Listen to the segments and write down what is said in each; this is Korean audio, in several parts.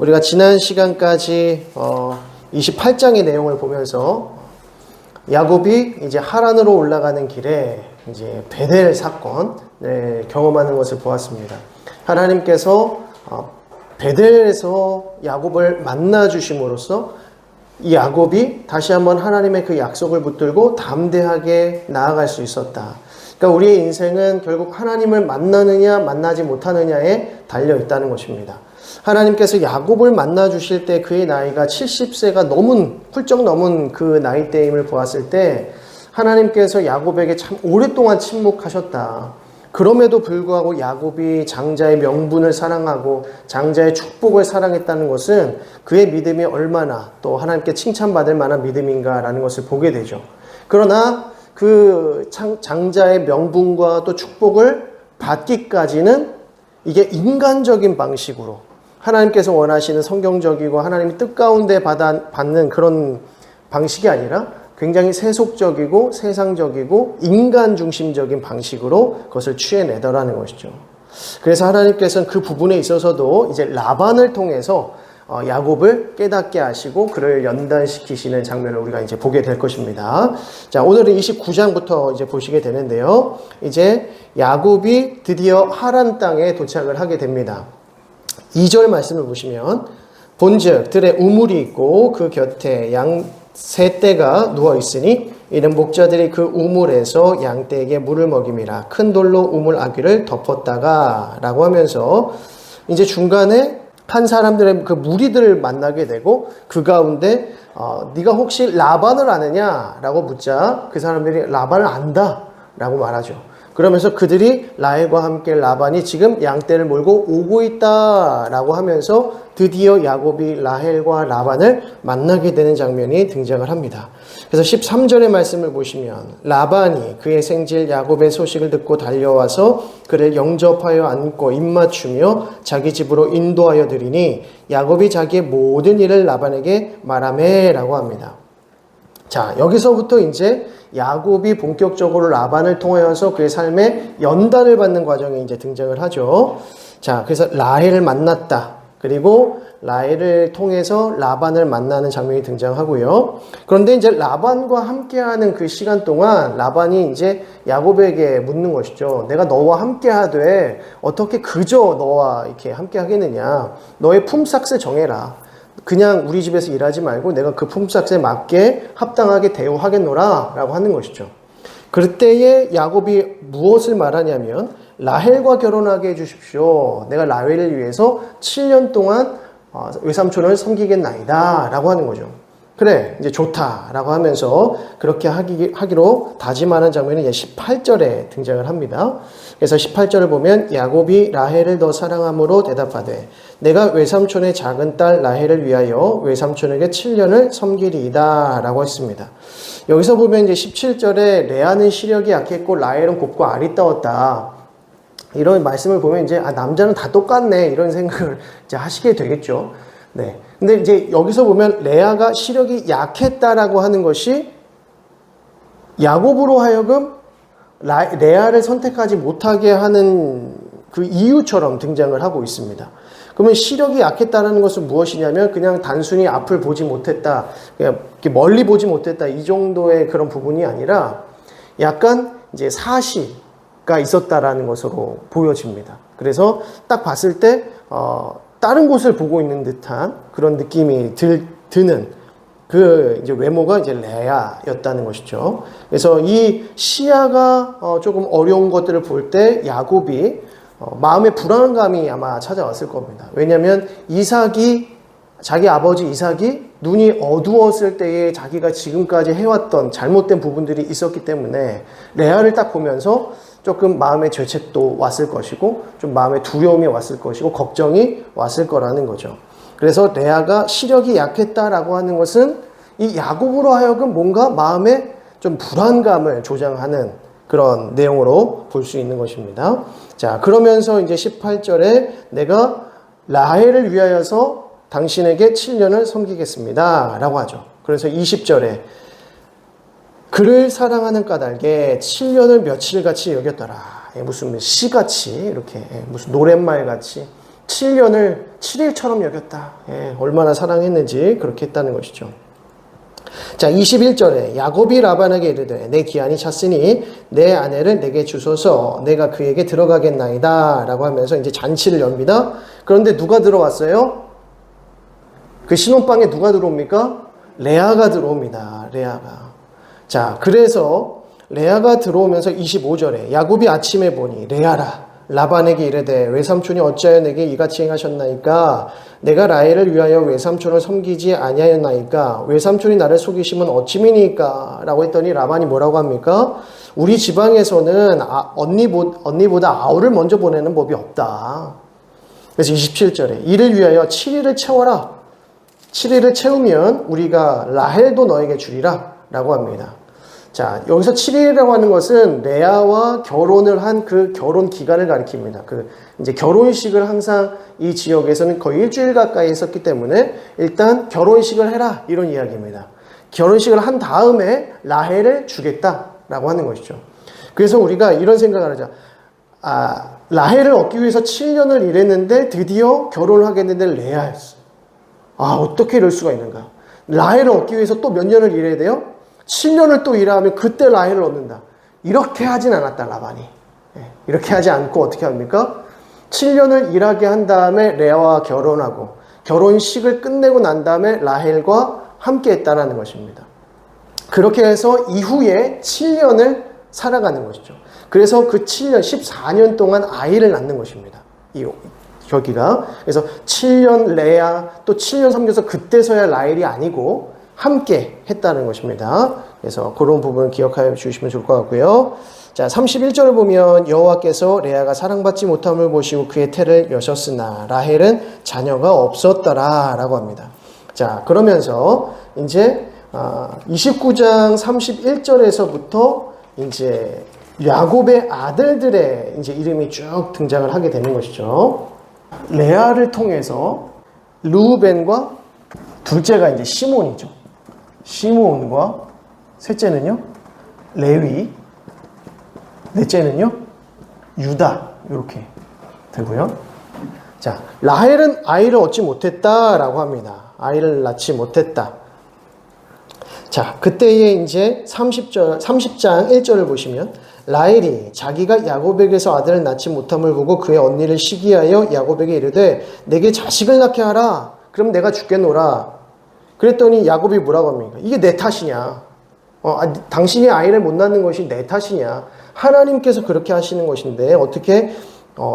우리가 지난 시간까지 28장의 내용을 보면서 야곱이 이제 하란으로 올라가는 길에 이제 베델 사건을 경험하는 것을 보았습니다. 하나님께서 베델에서 야곱을 만나 주심으로써 이 야곱이 다시 한번 하나님의 그 약속을 붙들고 담대하게 나아갈 수 있었다. 그러니까 우리의 인생은 결국 하나님을 만나느냐 만나지 못하느냐에 달려 있다는 것입니다. 하나님께서 야곱을 만나 주실 때 그의 나이가 70세가 훌쩍 넘은 그 나이대임을 보았을 때 하나님께서 야곱에게 참 오랫동안 침묵하셨다. 그럼에도 불구하고 야곱이 장자의 명분을 사랑하고 장자의 축복을 사랑했다는 것은 그의 믿음이 얼마나 또 하나님께 칭찬받을 만한 믿음인가라는 것을 보게 되죠. 그러나 그 장자의 명분과 또 축복을 받기까지는 이게 인간적인 방식으로 하나님께서 원하시는 성경적이고 하나님이 뜻 가운데 받는 그런 방식이 아니라 굉장히 세속적이고 세상적이고 인간 중심적인 방식으로 그것을 취해내더라는 것이죠. 그래서 하나님께서는 그 부분에 있어서도 이제 라반을 통해서 야곱을 깨닫게 하시고 그를 연단시키시는 장면을 우리가 이제 보게 될 것입니다. 자, 오늘은 29장부터 이제 보시게 되는데요. 이제 야곱이 드디어 하란 땅에 도착을 하게 됩니다. 2절 말씀을 보시면 본즉 들에 우물이 있고 그 곁에 양 세 떼가 누워 있으니 이는 목자들이 그 우물에서 양 떼에게 물을 먹임이라. 큰 돌로 우물 아귀를 덮었다가 라고 하면서 이제 중간에 한 사람들의 그 무리들을 만나게 되고 그 가운데 네가 혹시 라반을 아느냐 라고 묻자 그 사람들이 라반을 안다 라고 말하죠. 그러면서 그들이 라헬과 함께 라반이 지금 양떼를 몰고 오고 있다 라고 하면서 드디어 야곱이 라헬과 라반을 만나게 되는 장면이 등장을 합니다. 그래서 13절의 말씀을 보시면 라반이 그의 생질 야곱의 소식을 듣고 달려와서 그를 영접하여 안고 입맞추며 자기 집으로 인도하여 드리니 야곱이 자기의 모든 일을 라반에게 말하매 라고 합니다. 자, 여기서부터 이제 야곱이 본격적으로 라반을 통하여서 그의 삶에 연단을 받는 과정이 이제 등장을 하죠. 자, 그래서 라헬을 만났다. 그리고 라헬을 통해서 라반을 만나는 장면이 등장하고요. 그런데 이제 라반과 함께하는 그 시간 동안 라반이 이제 야곱에게 묻는 것이죠. 내가 너와 함께하되 어떻게 그저 너와 이렇게 함께하겠느냐? 너의 품삯을 정해라. 그냥 우리 집에서 일하지 말고 내가 그 품삯에 맞게 합당하게 대우하겠노라 라고 하는 것이죠. 그때에 야곱이 무엇을 말하냐면 라헬과 결혼하게 해주십시오. 내가 라헬을 위해서 7년 동안 외삼촌을 섬기겠나이다 라고 하는 거죠. 그래 이제 좋다 라고 하면서 그렇게 하기로 다짐하는 장면이 이제 18절에 등장을 합니다. 그래서 18절을 보면 야곱이 라헬을 더 사랑함으로 대답하되 내가 외삼촌의 작은 딸 라헬을 위하여 외삼촌에게 7년을 섬기리이다 라고 했습니다. 여기서 보면 이제 17절에 레아는 시력이 약했고 라헬은 곱고 아리따웠다. 이런 말씀을 보면 이제 남자는 다 똑같네 이런 생각을 이제 하시게 되겠죠. 네. 근데 이제 여기서 보면 레아가 시력이 약했다라고 하는 것이 야곱으로 하여금 레아를 선택하지 못하게 하는 그 이유처럼 등장을 하고 있습니다. 그러면 시력이 약했다는 것은 무엇이냐면 그냥 단순히 앞을 보지 못했다, 그냥 멀리 보지 못했다 이 정도의 그런 부분이 아니라 약간 이제 사시가 있었다라는 것으로 보여집니다. 그래서 딱 봤을 때 다른 곳을 보고 있는 듯한 그런 느낌이 드는 그 이제 외모가 이제 레아였다는 것이죠. 그래서 이 시야가 조금 어려운 것들을 볼 때 야곱이 마음의 불안감이 아마 찾아왔을 겁니다. 왜냐하면 자기 아버지 이삭이 눈이 어두웠을 때에 자기가 지금까지 해왔던 잘못된 부분들이 있었기 때문에 레아를 딱 보면서 조금 마음의 죄책도 왔을 것이고 좀 마음의 두려움이 왔을 것이고 걱정이 왔을 거라는 거죠. 그래서 레아가 시력이 약했다라고 하는 것은 이 야곱으로 하여금 뭔가 마음에 좀 불안감을 조장하는 그런 내용으로 볼 수 있는 것입니다. 자, 그러면서 이제 18절에 내가 라헬을 위하여서 당신에게 7년을 섬기겠습니다 라고 하죠. 그래서 20절에 그를 사랑하는 까닭에 7년을 며칠같이 여겼더라. 무슨 시같이 이렇게 무슨 노랫말같이 7년을 7일처럼 여겼다. 예, 얼마나 사랑했는지 그렇게 했다는 것이죠. 자, 21절에 야곱이 라반에게 이르되 내 기한이 찼으니 내 아내를 내게 주소서 내가 그에게 들어가겠나이다 라고 하면서 이제 잔치를 엽니다. 그런데 누가 들어왔어요? 그 신혼방에 누가 들어옵니까? 레아가 들어옵니다. 레아가. 자, 그래서 레아가 들어오면서 25절에 야곱이 아침에 보니 레아라 라반에게 이르되 외삼촌이 어찌하여 내게 이같이 행하셨나이까? 내가 라헬을 위하여 외삼촌을 섬기지 아니하였나이까? 외삼촌이 나를 속이시면 어찌미니까? 라고 했더니 라반이 뭐라고 합니까? 우리 지방에서는 언니보다 아우를 먼저 보내는 법이 없다. 그래서 27절에 이를 위하여 7일을 채워라. 7일을 채우면 우리가 라헬도 너에게 주리라 라고 합니다. 자, 여기서 7일이라고 하는 것은 레아와 결혼을 한 그 결혼 기간을 가리킵니다. 이제 결혼식을 항상 이 지역에서는 거의 일주일 가까이 했었기 때문에 일단 결혼식을 해라 이런 이야기입니다. 결혼식을 한 다음에 라헬을 주겠다라고 하는 것이죠. 그래서 우리가 이런 생각을 하자. 라헬을 얻기 위해서 7년을 일했는데 드디어 결혼을 하겠는데 레아였어. 어떻게 이럴 수가 있는가? 라헬을 얻기 위해서 또 몇 년을 일해야 돼요? 7년을 또 일하면 그때 라헬을 얻는다. 이렇게 하진 않았다, 라반이. 이렇게 하지 않고 어떻게 합니까? 7년을 일하게 한 다음에 레아와 결혼하고 결혼식을 끝내고 난 다음에 라헬과 함께 했다는 것입니다. 그렇게 해서 이후에 7년을 살아가는 것이죠. 그래서 그 7년, 14년 동안 아이를 낳는 것입니다. 여기가. 그래서 7년 레아, 또 7년 섬겨서 그때서야 라헬이 아니고 함께 했다는 것입니다. 그래서 그런 부분을 기억하여 주시면 좋을 것 같고요. 자, 31절을 보면 여호와께서 레아가 사랑받지 못함을 보시고 그의 태를 여셨으나 라헬은 자녀가 없었더라 라고 합니다. 자, 그러면서 이제 29장 31절에서부터 이제 야곱의 아들들의 이제 이름이 쭉 등장을 하게 되는 것이죠. 레아를 통해서 르우벤과 둘째가 이제 시몬이죠. 시몬과 셋째는요, 레위, 넷째는요, 유다, 이렇게 되고요. 자, 라헬은 아이를 얻지 못했다라고 합니다. 아이를 낳지 못했다. 자, 그때에 이제 30장 1절을 보시면 라헬이 자기가 야곱에게서 아들을 낳지 못함을 보고 그의 언니를 시기하여 야곱에게 이르되 내게 자식을 낳게 하라. 그럼 내가 죽겠노라. 그랬더니 야곱이 뭐라고 합니까? 이게 내 탓이냐? 당신이 아이를 못 낳는 것이 내 탓이냐? 하나님께서 그렇게 하시는 것인데 어떻게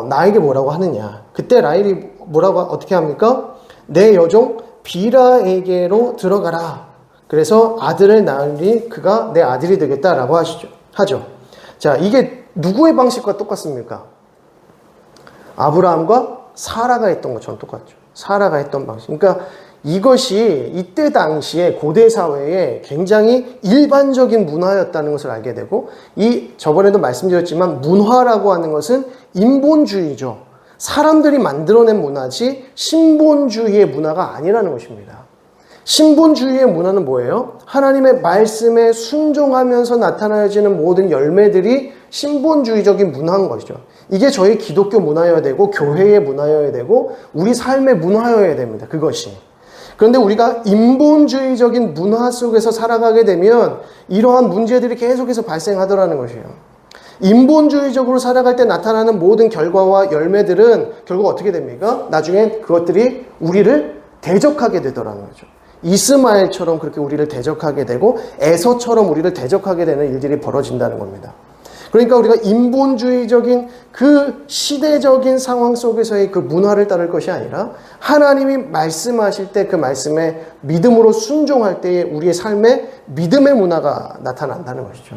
나에게 뭐라고 하느냐? 그때 라헬이 어떻게 합니까? 내 여종 비라에게로 들어가라. 그래서 아들을 낳으니 그가 내 아들이 되겠다라고 하죠. 자, 이게 누구의 방식과 똑같습니까? 아브라함과 사라가 했던 것처럼 똑같죠. 사라가 했던 방식. 그러니까 이것이 이때 당시에 고대 사회에 굉장히 일반적인 문화였다는 것을 알게 되고, 저번에도 말씀드렸지만 문화라고 하는 것은 인본주의죠. 사람들이 만들어낸 문화지 신본주의의 문화가 아니라는 것입니다. 신본주의의 문화는 뭐예요? 하나님의 말씀에 순종하면서 나타나지는 모든 열매들이 신본주의적인 문화인 것이죠. 이게 저희 기독교 문화여야 되고 교회의 문화여야 되고 우리 삶의 문화여야 됩니다. 그것이. 그런데 우리가 인본주의적인 문화 속에서 살아가게 되면 이러한 문제들이 계속해서 발생하더라는 것이에요. 인본주의적으로 살아갈 때 나타나는 모든 결과와 열매들은 결국 어떻게 됩니까? 나중에 그것들이 우리를 대적하게 되더라는 거죠. 이스마엘처럼 그렇게 우리를 대적하게 되고 에서처럼 우리를 대적하게 되는 일들이 벌어진다는 겁니다. 그러니까 우리가 인본주의적인 그 시대적인 상황 속에서의 그 문화를 따를 것이 아니라 하나님이 말씀하실 때 그 말씀에 믿음으로 순종할 때에 우리의 삶에 믿음의 문화가 나타난다는 것이죠.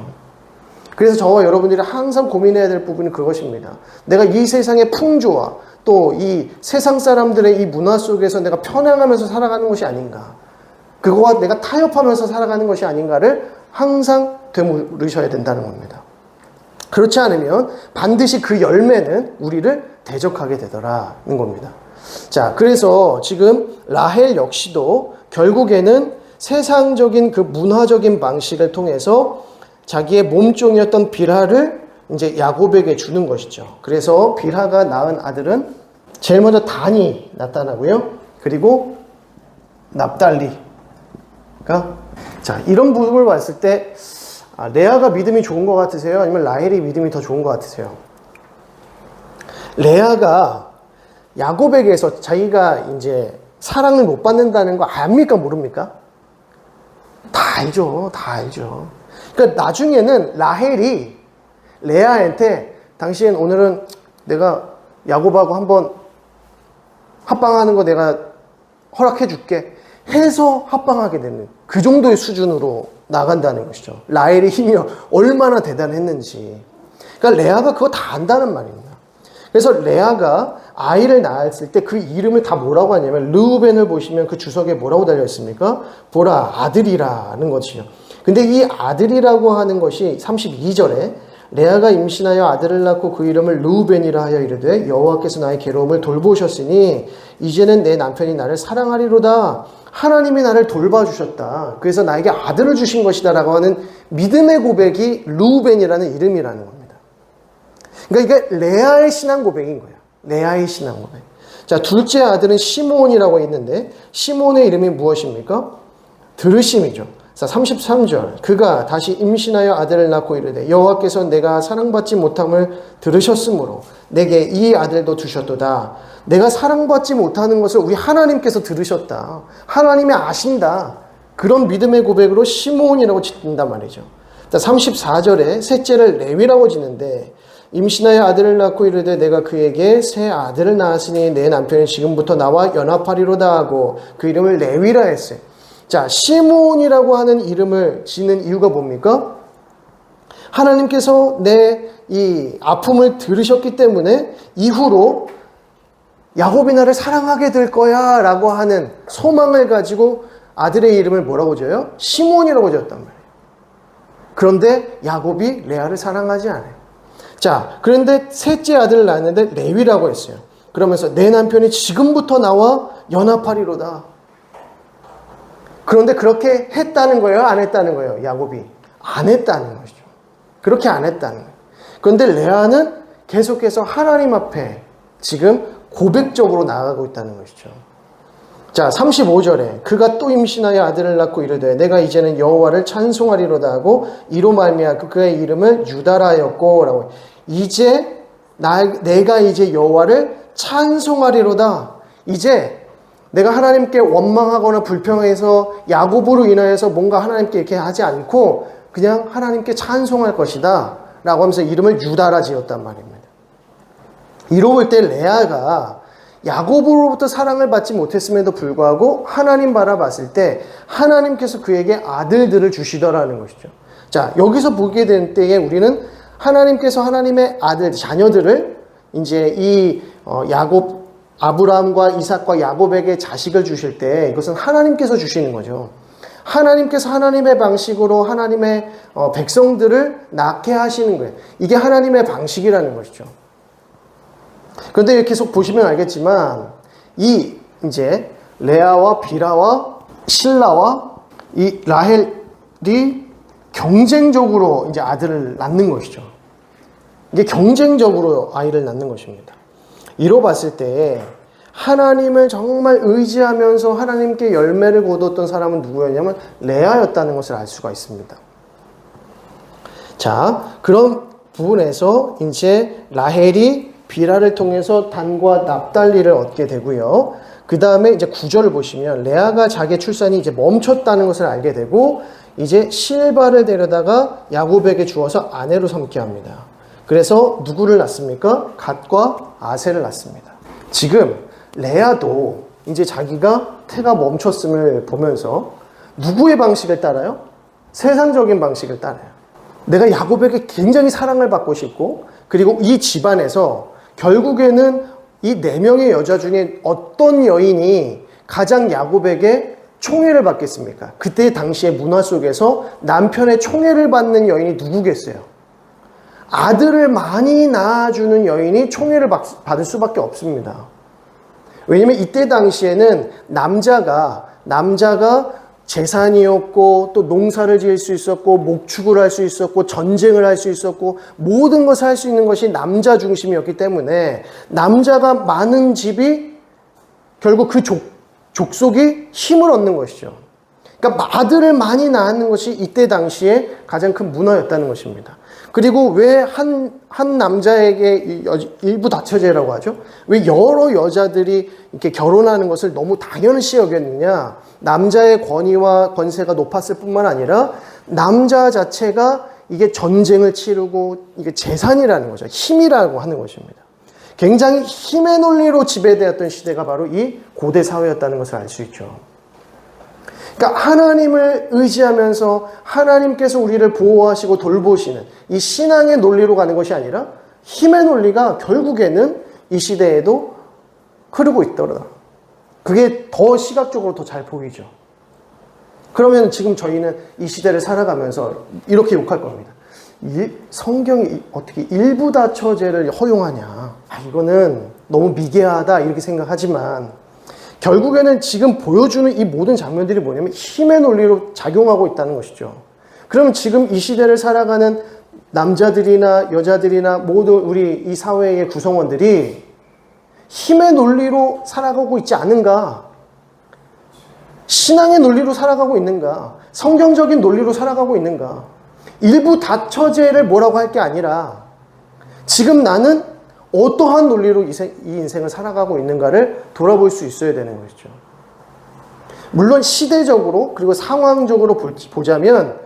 그래서 저와 여러분들이 항상 고민해야 될 부분은 그것입니다. 내가 이 세상의 풍조와 또 이 세상 사람들의 이 문화 속에서 내가 편향하면서 살아가는 것이 아닌가, 그거와 내가 타협하면서 살아가는 것이 아닌가를 항상 되물으셔야 된다는 겁니다. 그렇지 않으면 반드시 그 열매는 우리를 대적하게 되더라는 겁니다. 자, 그래서 지금 라헬 역시도 결국에는 세상적인 그 문화적인 방식을 통해서 자기의 몸종이었던 빌하를 이제 야곱에게 주는 것이죠. 그래서 빌하가 낳은 아들은 제일 먼저 단이 나타나고요. 그리고 납달리가, 자, 이런 부분을 봤을 때 레아가 믿음이 좋은 것 같으세요? 아니면 라헬이 믿음이 더 좋은 것 같으세요? 레아가 야곱에게서 자기가 이제 사랑을 못 받는다는 거 압니까? 모릅니까? 다 알죠. 다 알죠. 그러니까 나중에는 라헬이 레아한테 당신 오늘은 내가 야곱하고 한번 합방하는 거 내가 허락해 줄게 해서 합방하게 되는 그 정도의 수준으로 나간다는 것이죠. 라헬의 힘이 얼마나 대단했는지. 그러니까 레아가 그거 다 안다는 말입니다. 그래서 레아가 아이를 낳았을 때 그 이름을 다 뭐라고 하냐면 르우벤을 보시면 그 주석에 뭐라고 달려 있습니까? 보라 아들이라는 것이죠. 근데 이 아들이라고 하는 것이 32절에 레아가 임신하여 아들을 낳고 그 이름을 르우벤이라 하여 이르되 여호와께서 나의 괴로움을 돌보셨으니 이제는 내 남편이 나를 사랑하리로다. 하나님이 나를 돌봐주셨다. 그래서 나에게 아들을 주신 것이다 라고 하는 믿음의 고백이 르우벤이라는 이름이라는 겁니다. 그러니까 이게 레아의 신앙 고백인 거예요. 레아의 신앙 고백. 자, 둘째 아들은 시므온이라고 있는데 시므온의 이름이 무엇입니까? 들으심이죠. 자, 33절. 그가 다시 임신하여 아들을 낳고 이르되 여호와께서 내가 사랑받지 못함을 들으셨으므로 내게 이 아들도 주셨도다. 내가 사랑받지 못하는 것을 우리 하나님께서 들으셨다. 하나님이 아신다. 그런 믿음의 고백으로 시므온이라고 짓는단 말이죠. 자, 34절에 셋째를 레위라고 짓는데 임신하여 아들을 낳고 이르되 내가 그에게 새 아들을 낳았으니 내 남편이 지금부터 나와 연합하리로다 하고 그 이름을 레위라 했어요. 자, 시므온이라고 하는 이름을 지는 이유가 뭡니까? 하나님께서 내 이 아픔을 들으셨기 때문에 이후로 야곱이 나를 사랑하게 될 거야 라고 하는 소망을 가지고 아들의 이름을 뭐라고 지어요? 시므온이라고 지었단 말이에요. 그런데 야곱이 레아를 사랑하지 않아요. 자, 그런데 셋째 아들을 낳았는데 레위라고 했어요. 그러면서 내 남편이 지금부터 나와 연합하리로다. 그런데 그렇게 했다는 거예요? 안 했다는 거예요? 야곱이 안 했다는 것이죠. 그렇게 안 했다는 거예요. 그런데 레아는 계속해서 하나님 앞에 지금 고백적으로 나아가고 있다는 것이죠. 자, 35절에 그가 또 임신하여 아들을 낳고 이르되 내가 이제는 여호와를 찬송하리로다 하고 이로 말미암아 그의 이름을 유다라 하였고 라고. 이제 내가 이제 여호와를 찬송하리로다. 이제 내가 하나님께 원망하거나 불평해서 야곱으로 인하여서 뭔가 하나님께 이렇게 하지 않고 그냥 하나님께 찬송할 것이다 라고 하면서 이름을 유다라 지었단 말입니다. 이러고 볼 때 레아가 야곱으로부터 사랑을 받지 못했음에도 불구하고 하나님 바라봤을 때 하나님께서 그에게 아들들을 주시더라는 것이죠. 자, 여기서 보게 된 때에 우리는 하나님께서 하나님의 아들, 자녀들을 이제 이 야곱, 아브라함과 이삭과 야곱에게 자식을 주실 때 이것은 하나님께서 주시는 거죠. 하나님께서 하나님의 방식으로 하나님의 백성들을 낳게 하시는 거예요. 이게 하나님의 방식이라는 것이죠. 그런데 계속 보시면 알겠지만 이 이제 레아와 빌하와 실라와 이 라헬이 경쟁적으로 이제 아들을 낳는 것이죠. 이게 경쟁적으로 아이를 낳는 것입니다. 이로 봤을 때 하나님을 정말 의지하면서 하나님께 열매를 거뒀던 사람은 누구였냐면 레아였다는 것을 알 수가 있습니다. 자, 그런 부분에서 이제 라헬이 빌하를 통해서 단과 납달리를 얻게 되고요. 그 다음에 이제 9절을 보시면 레아가 자기의 출산이 이제 멈췄다는 것을 알게 되고 이제 실바를 데려다가 야곱에게 주어서 아내로 삼게 합니다. 그래서 누구를 낳습니까? 갓과 아셀을 낳습니다. 지금 레아도 이제 자기가 태가 멈췄음을 보면서 누구의 방식을 따라요? 세상적인 방식을 따라요. 내가 야곱에게 굉장히 사랑을 받고 싶고 그리고 이 집안에서 결국에는 이 4명의 여자 중에 어떤 여인이 가장 야곱에게 총애를 받겠습니까? 그때 당시의 문화 속에서 남편의 총애를 받는 여인이 누구겠어요? 아들을 많이 낳아주는 여인이 총애를 받을 수밖에 없습니다. 왜냐면 이때 당시에는 남자가 재산이었고 또 농사를 지을 수 있었고 목축을 할 수 있었고 전쟁을 할 수 있었고 모든 것을 할 수 있는 것이 남자 중심이었기 때문에 남자가 많은 집이 결국 그 족속이 힘을 얻는 것이죠. 그러니까 아들을 많이 낳는 것이 이때 당시에 가장 큰 문화였다는 것입니다. 그리고 왜 한 남자에게 일부 다처제라고 하죠? 왜 여러 여자들이 이렇게 결혼하는 것을 너무 당연시 여겼느냐? 남자의 권위와 권세가 높았을 뿐만 아니라 남자 자체가 이게 전쟁을 치르고 이게 재산이라는 거죠. 힘이라고 하는 것입니다. 굉장히 힘의 논리로 지배되었던 시대가 바로 이 고대 사회였다는 것을 알 수 있죠. 그러니까 하나님을 의지하면서 하나님께서 우리를 보호하시고 돌보시는 이 신앙의 논리로 가는 것이 아니라 힘의 논리가 결국에는 이 시대에도 흐르고 있더라. 그게 더 시각적으로 더 잘 보이죠. 그러면 지금 저희는 이 시대를 살아가면서 이렇게 욕할 겁니다. 성경이 어떻게 일부 다처제를 허용하냐. 이거는 너무 미개하다 이렇게 생각하지만 결국에는 지금 보여주는 이 모든 장면들이 뭐냐면 힘의 논리로 작용하고 있다는 것이죠. 그러면 지금 이 시대를 살아가는 남자들이나 여자들이나 모두 우리 이 사회의 구성원들이 힘의 논리로 살아가고 있지 않은가? 신앙의 논리로 살아가고 있는가? 성경적인 논리로 살아가고 있는가? 일부 다처제를 뭐라고 할 게 아니라 지금 나는 어떠한 논리로 이 인생을 살아가고 있는가를 돌아볼 수 있어야 되는 것이죠. 물론 시대적으로 그리고 상황적으로 보자면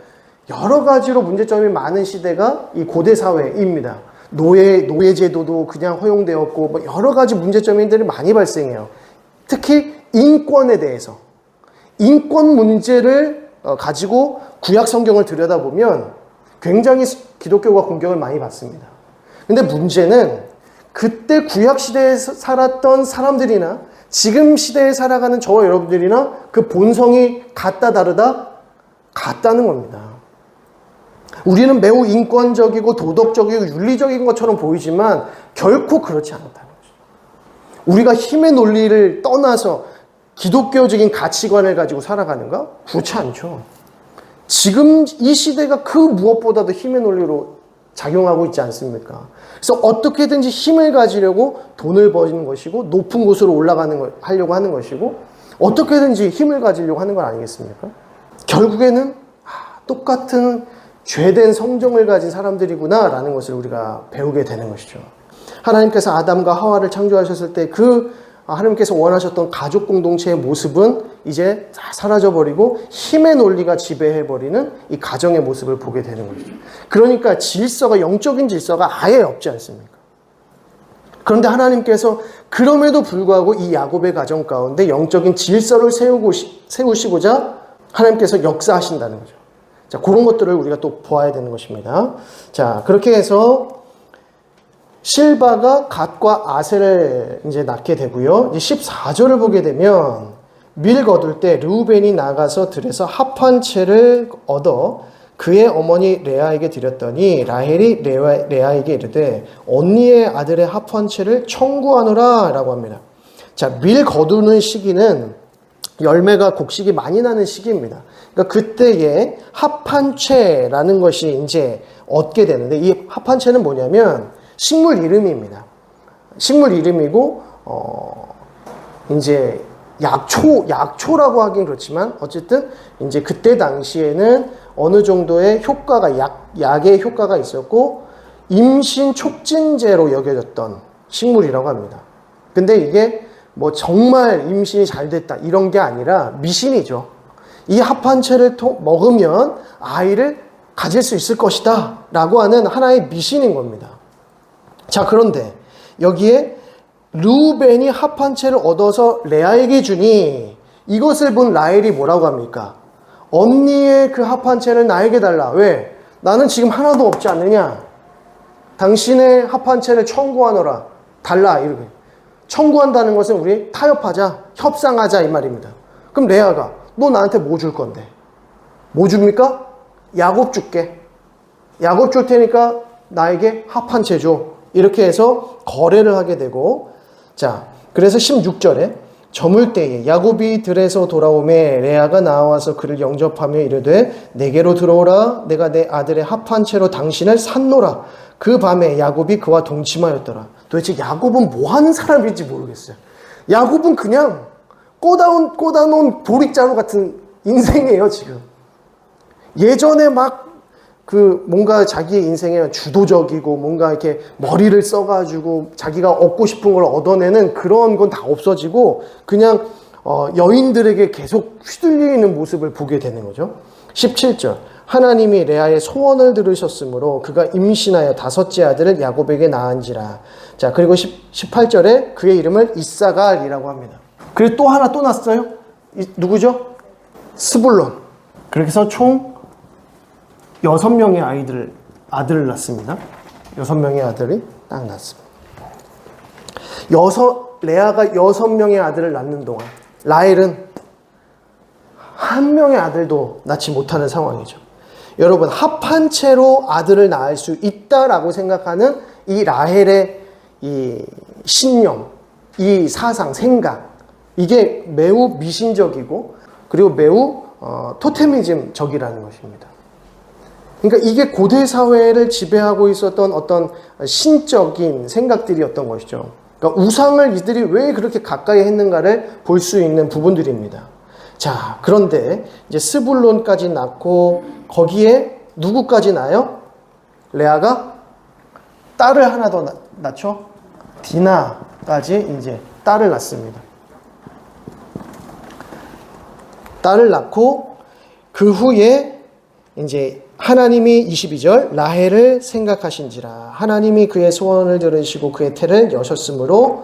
여러 가지로 문제점이 많은 시대가 이 고대 사회입니다. 노예제도도 그냥 허용되었고 뭐 여러 가지 문제점들이 많이 발생해요. 특히 인권에 대해서 인권 문제를 가지고 구약 성경을 들여다보면 굉장히 기독교가 공격을 많이 받습니다. 근데 문제는 그때 구약 시대에 살았던 사람들이나 지금 시대에 살아가는 저와 여러분들이나 그 본성이 같다 다르다? 같다는 겁니다. 우리는 매우 인권적이고 도덕적이고 윤리적인 것처럼 보이지만 결코 그렇지 않다는 거죠. 우리가 힘의 논리를 떠나서 기독교적인 가치관을 가지고 살아가는가? 그렇지 않죠. 지금 이 시대가 그 무엇보다도 힘의 논리로 작용하고 있지 않습니까? 그래서 어떻게든지 힘을 가지려고 돈을 버는 것이고 높은 곳으로 하려고 하는 것이고 어떻게든지 힘을 가지려고 하는 건 아니겠습니까? 결국에는 똑같은 죄된 성정을 가진 사람들이구나 라는 것을 우리가 배우게 되는 것이죠. 하나님께서 아담과 하와를 창조하셨을 때 하나님께서 원하셨던 가족 공동체의 모습은 이제 다 사라져버리고 힘의 논리가 지배해버리는 이 가정의 모습을 보게 되는 것이죠. 그러니까 영적인 질서가 아예 없지 않습니까? 그런데 하나님께서 그럼에도 불구하고 이 야곱의 가정 가운데 영적인 질서를 세우시고자 하나님께서 역사하신다는 거죠. 자, 그런 것들을 우리가 또 보아야 되는 것입니다. 자, 그렇게 해서 실바가 갓과 아셀을 이제 낳게 되고요. 이제 14절을 보게 되면 밀 거둘 때 르우벤이 나가서 들에서 합 한 채를 얻어 그의 어머니 레아에게 드렸더니 라헬이 레아에게 이르되 언니의 아들의 합 한 채를 청구하노라 라고 합니다. 자, 밀 거두는 시기는 열매가 곡식이 많이 나는 시기입니다. 그러니까 그때에 합 한 채라는 것이 이제 얻게 되는데 이 합 한 채는 뭐냐면 식물 이름입니다. 식물 이름이고 이제 약초라고 하긴 그렇지만 어쨌든 이제 그때 당시에는 어느 정도의 효과가 약의 효과가 있었고 임신 촉진제로 여겨졌던 식물이라고 합니다. 근데 이게 뭐 정말 임신이 잘 됐다 이런 게 아니라 미신이죠. 이 합 한 채를 먹으면 아이를 가질 수 있을 것이다 라고 하는 하나의 미신인 겁니다. 자, 그런데 여기에 르우벤이 합 한 채를 얻어서 레아에게 주니 이것을 본 라헬이 뭐라고 합니까? 언니의 그 합 한 채를 나에게 달라. 왜? 나는 지금 하나도 없지 않느냐? 당신의 합 한 채를 청구하노라. 달라. 이렇게. 청구한다는 것은 우리 타협하자, 협상하자 이 말입니다. 그럼 레아가 너 나한테 뭐 줄 건데? 뭐 줍니까? 야곱 줄게. 야곱 줄 테니까 나에게 합 한 채 줘. 이렇게 해서 거래를 하게 되고 자, 그래서 16절에 저물 때에 야곱이 들에서 돌아오매 레아가 나와서 그를 영접하며 이르되 내게로 들어오라. 내가 내 아들의 합한 채로 당신을 샀노라. 그 밤에 야곱이 그와 동침하였더라. 도대체 야곱은 뭐 하는 사람인지 모르겠어요. 야곱은 그냥 꽂아놓은 보릿자루 같은 인생이에요, 지금. 예전에 막 뭔가 자기의 인생에 주도적이고 뭔가 이렇게 머리를 써가지고 자기가 얻고 싶은 걸 얻어내는 그런 건 다 없어지고 그냥 여인들에게 계속 휘둘리는 모습을 보게 되는 거죠. 17절. 하나님이 레아의 소원을 들으셨으므로 그가 임신하여 다섯째 아들을 야곱에게 낳은지라. 자, 그리고 18절에 그의 이름을 이사갈이라고 합니다. 그리고 또 하나 또 났어요. 누구죠? 스불론. 그렇게 해서 총 6명의 아들을 낳습니다. 6명의 아들이 딱 낳습니다. 레아가 6명의 아들을 낳는 동안 라헬은 한 명의 아들도 낳지 못하는 상황이죠. 여러분, 합한 채로 아들을 낳을 수 있다라고 생각하는 이 라헬의 이 신념, 이 사상, 생각, 이게 매우 미신적이고 그리고 매우 토테미즘적이라는 것입니다. 그러니까 이게 고대 사회를 지배하고 있었던 어떤 신적인 생각들이었던 것이죠. 그러니까 우상을 이들이 왜 그렇게 가까이 했는가를 볼 수 있는 부분들입니다. 자, 그런데 이제 스불론까지 낳고 거기에 누구까지 낳아요? 레아가 딸을 하나 더 낳죠? 디나까지 이제 딸을 낳습니다. 딸을 낳고 그 후에 이제 하나님이 22절 라헬을 생각하신지라. 하나님이 그의 소원을 들으시고 그의 태를 여셨으므로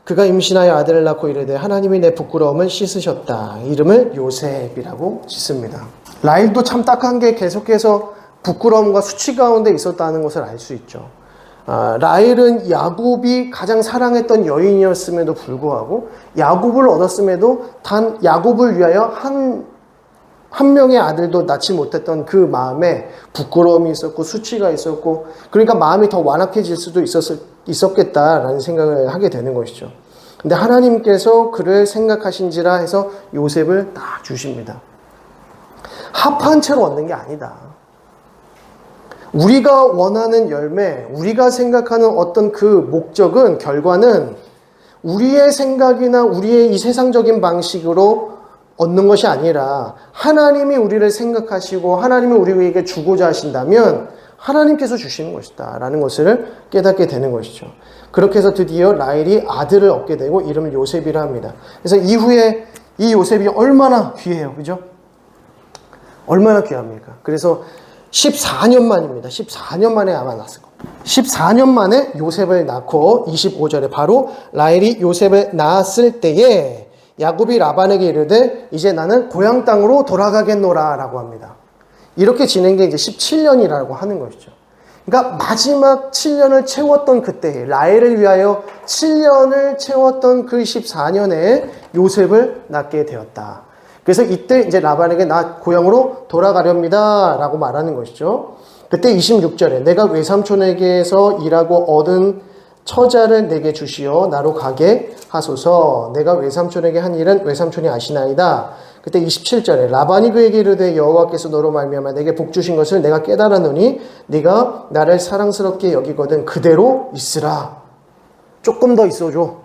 그가 임신하여 아들을 낳고 이르되 하나님이 내 부끄러움을 씻으셨다. 이름을 요셉이라고 짓습니다. 라헬도 참 딱한 게 계속해서 부끄러움과 수치 가운데 있었다는 것을 알 수 있죠. 라헬은 야곱이 가장 사랑했던 여인이었음에도 불구하고 야곱을 얻었음에도 단 야곱을 위하여 한 명의 아들도 낳지 못했던 그 마음에 부끄러움이 있었고 수치가 있었고 그러니까 마음이 더 완악해질 수도 있었겠다라는 생각을 하게 되는 것이죠. 근데 하나님께서 그를 생각하신지라 해서 요셉을 딱 주십니다. 합한 채로 얻는 게 아니다. 우리가 원하는 열매, 우리가 생각하는 어떤 그 목적은, 결과는 우리의 생각이나 우리의 이 세상적인 방식으로 얻는 것이 아니라 하나님이 우리를 생각하시고 하나님이 우리에게 주고자 하신다면 하나님께서 주시는 것이다 라는 것을 깨닫게 되는 것이죠. 그렇게 해서 드디어 라헬이 아들을 얻게 되고 이름을 요셉이라 합니다. 그래서 이후에 이 요셉이 얼마나 귀해요. 그죠? 얼마나 귀합니까? 그래서 14년 만입니다. 14년 만에 아마 낳았을 겁니다. 14년 만에 요셉을 낳고 25절에 바로 라헬이 요셉을 낳았을 때에 야곱이 라반에게 이르되 이제 나는 고향 땅으로 돌아가겠노라 라고 합니다. 이렇게 지낸 게 이제 17년이라고 하는 것이죠. 그러니까 마지막 7년을 채웠던 그때 라헬을 위하여 7년을 채웠던 그 14년에 요셉을 낳게 되었다. 그래서 이때 이제 라반에게 나 고향으로 돌아가렵니다 라고 말하는 것이죠. 그때 26절에 내가 외삼촌에게서 일하고 얻은 처자를 내게 주시어 나로 가게 하소서. 내가 외삼촌에게 한 일은 외삼촌이 아시나이다. 그때 27절에 라반이 그에게 이르되 여호와께서 너로 말미암아 내게 복 주신 것을 내가 깨달았노니 네가 나를 사랑스럽게 여기거든 그대로 있으라. 조금 더 있어줘.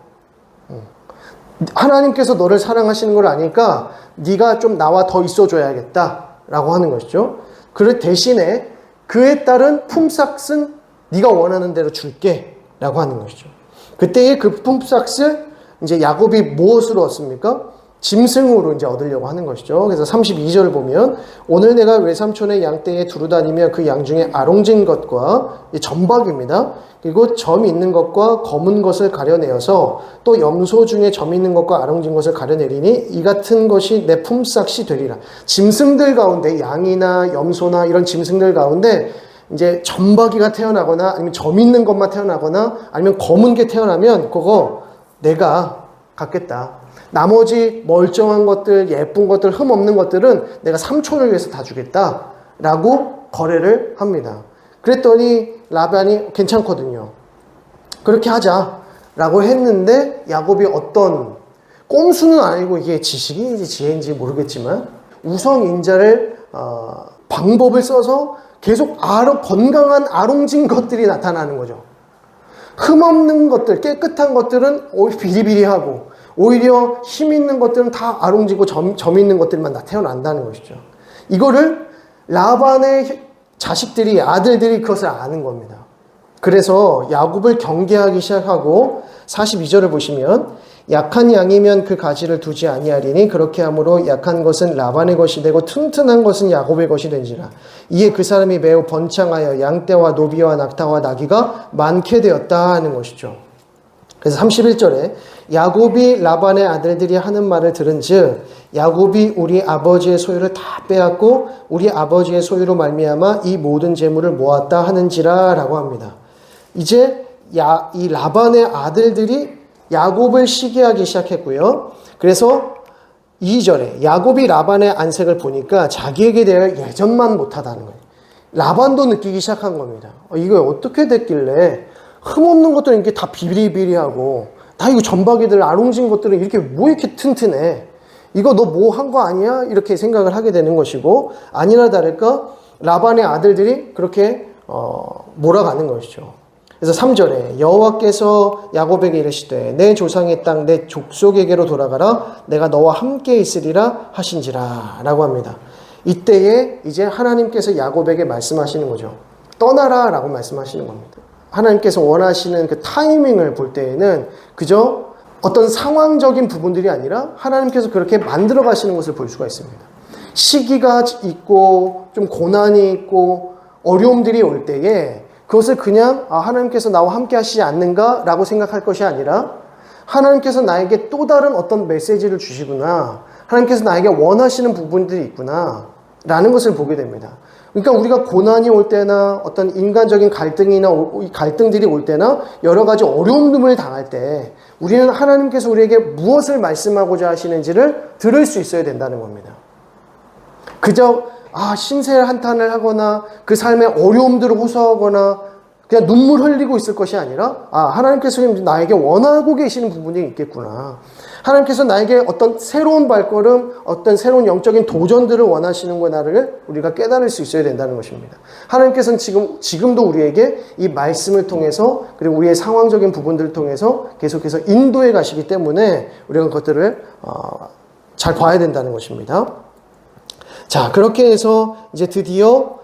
하나님께서 너를 사랑하시는 걸 아니까 네가 좀 나와 더 있어줘야겠다 라고 하는 것이죠. 그 대신에 그의 딸은 품삯은 네가 원하는 대로 줄게 라고 하는 것이죠. 그때의 그 품삯을 이제 야곱이 무엇으로 얻습니까? 짐승으로 이제 얻으려고 하는 것이죠. 그래서 32절을 보면 오늘 내가 외삼촌의 양떼에 두루다니며 그 양 중에 아롱진 것과 점박입니다. 그리고 점 있는 것과 검은 것을 가려내어서 또 염소 중에 점 있는 것과 아롱진 것을 가려내리니 이 같은 것이 내 품삯이 되리라. 짐승들 가운데 양이나 염소나 이런 짐승들 가운데 이제 점박이가 태어나거나 아니면 점 있는 것만 태어나거나 아니면 검은 게 태어나면 그거 내가 갖겠다. 나머지 멀쩡한 것들, 예쁜 것들, 흠 없는 것들은 내가 삼촌을 위해서 다 주겠다 라고 거래를 합니다. 그랬더니 라반이 괜찮거든요. 그렇게 하자 라고 했는데 야곱이 어떤 꼼수는 아니고 이게 지식인지 지혜인지 모르겠지만 우성인자를 방법을 써서 계속 건강한 아롱진 것들이 나타나는 거죠. 흠없는 것들, 깨끗한 것들은 비리비리하고 오히려 힘 있는 것들은 다 아롱지고 점 있는 것들만 다 태어난다는 것이죠. 이거를 라반의 자식들이, 아들들이 그것을 아는 겁니다. 그래서 야곱을 경계하기 시작하고 42절을 보시면 약한 양이면 그 가지를 두지 아니하리니 그렇게 함으로 약한 것은 라반의 것이 되고 튼튼한 것은 야곱의 것이 된지라. 이에 그 사람이 매우 번창하여 양떼와 노비와 낙타와 나귀가 많게 되었다 하는 것이죠. 그래서 31절에 야곱이 라반의 아들들이 하는 말을 들은즉 야곱이 우리 아버지의 소유를 다 빼앗고 우리 아버지의 소유로 말미암아 이 모든 재물을 모았다 하는지라 라고 합니다. 이제 이 라반의 아들들이 야곱을 시기하기 시작했고요. 그래서 2절에 야곱이 라반의 안색을 보니까 자기에게 대해 예전만 못하다는 거예요. 라반도 느끼기 시작한 겁니다. 이거 어떻게 됐길래 흠없는 것들은 이렇게 다 비리비리하고 다 이거 점박이들 아롱진 것들은 이렇게 뭐 이렇게 튼튼해. 이거 너 뭐 한 거 아니야? 이렇게 생각을 하게 되는 것이고 아니나 다를까 라반의 아들들이 그렇게 몰아가는 것이죠. 그래서 3절에 여호와께서 야곱에게 이르시되 내 조상의 땅 내 족속에게로 돌아가라 내가 너와 함께 있으리라 하신지라 라고 합니다. 이때에 이제 하나님께서 야곱에게 말씀하시는 거죠. 떠나라 라고 말씀하시는 겁니다. 하나님께서 원하시는 그 타이밍을 볼 때에는 그저 어떤 상황적인 부분들이 아니라 하나님께서 그렇게 만들어 가시는 것을 볼 수가 있습니다. 시기가 있고 좀 고난이 있고 어려움들이 올 때에 그것을 그냥 하나님께서 나와 함께 하시지 않는가 라고 생각할 것이 아니라 하나님께서 나에게 또 다른 어떤 메시지를 주시구나, 하나님께서 나에게 원하시는 부분들이 있구나 라는 것을 보게 됩니다. 그러니까 우리가 고난이 올 때나 어떤 인간적인 갈등들이 올 때나 여러 가지 어려움을 당할 때 우리는 하나님께서 우리에게 무엇을 말씀하고자 하시는지를 들을 수 있어야 된다는 겁니다. 그저 신세 한탄을 하거나 그 삶의 어려움들을 호소하거나 그냥 눈물 흘리고 있을 것이 아니라 하나님께서 나에게 원하고 계시는 부분이 있겠구나. 하나님께서 나에게 어떤 새로운 발걸음, 어떤 새로운 영적인 도전들을 원하시는구나를 우리가 깨달을 수 있어야 된다는 것입니다. 하나님께서는 지금도 우리에게 이 말씀을 통해서 그리고 우리의 상황적인 부분들을 통해서 계속해서 인도해 가시기 때문에 우리가 그것들을 잘 봐야 된다는 것입니다. 자, 그렇게 해서 이제 드디어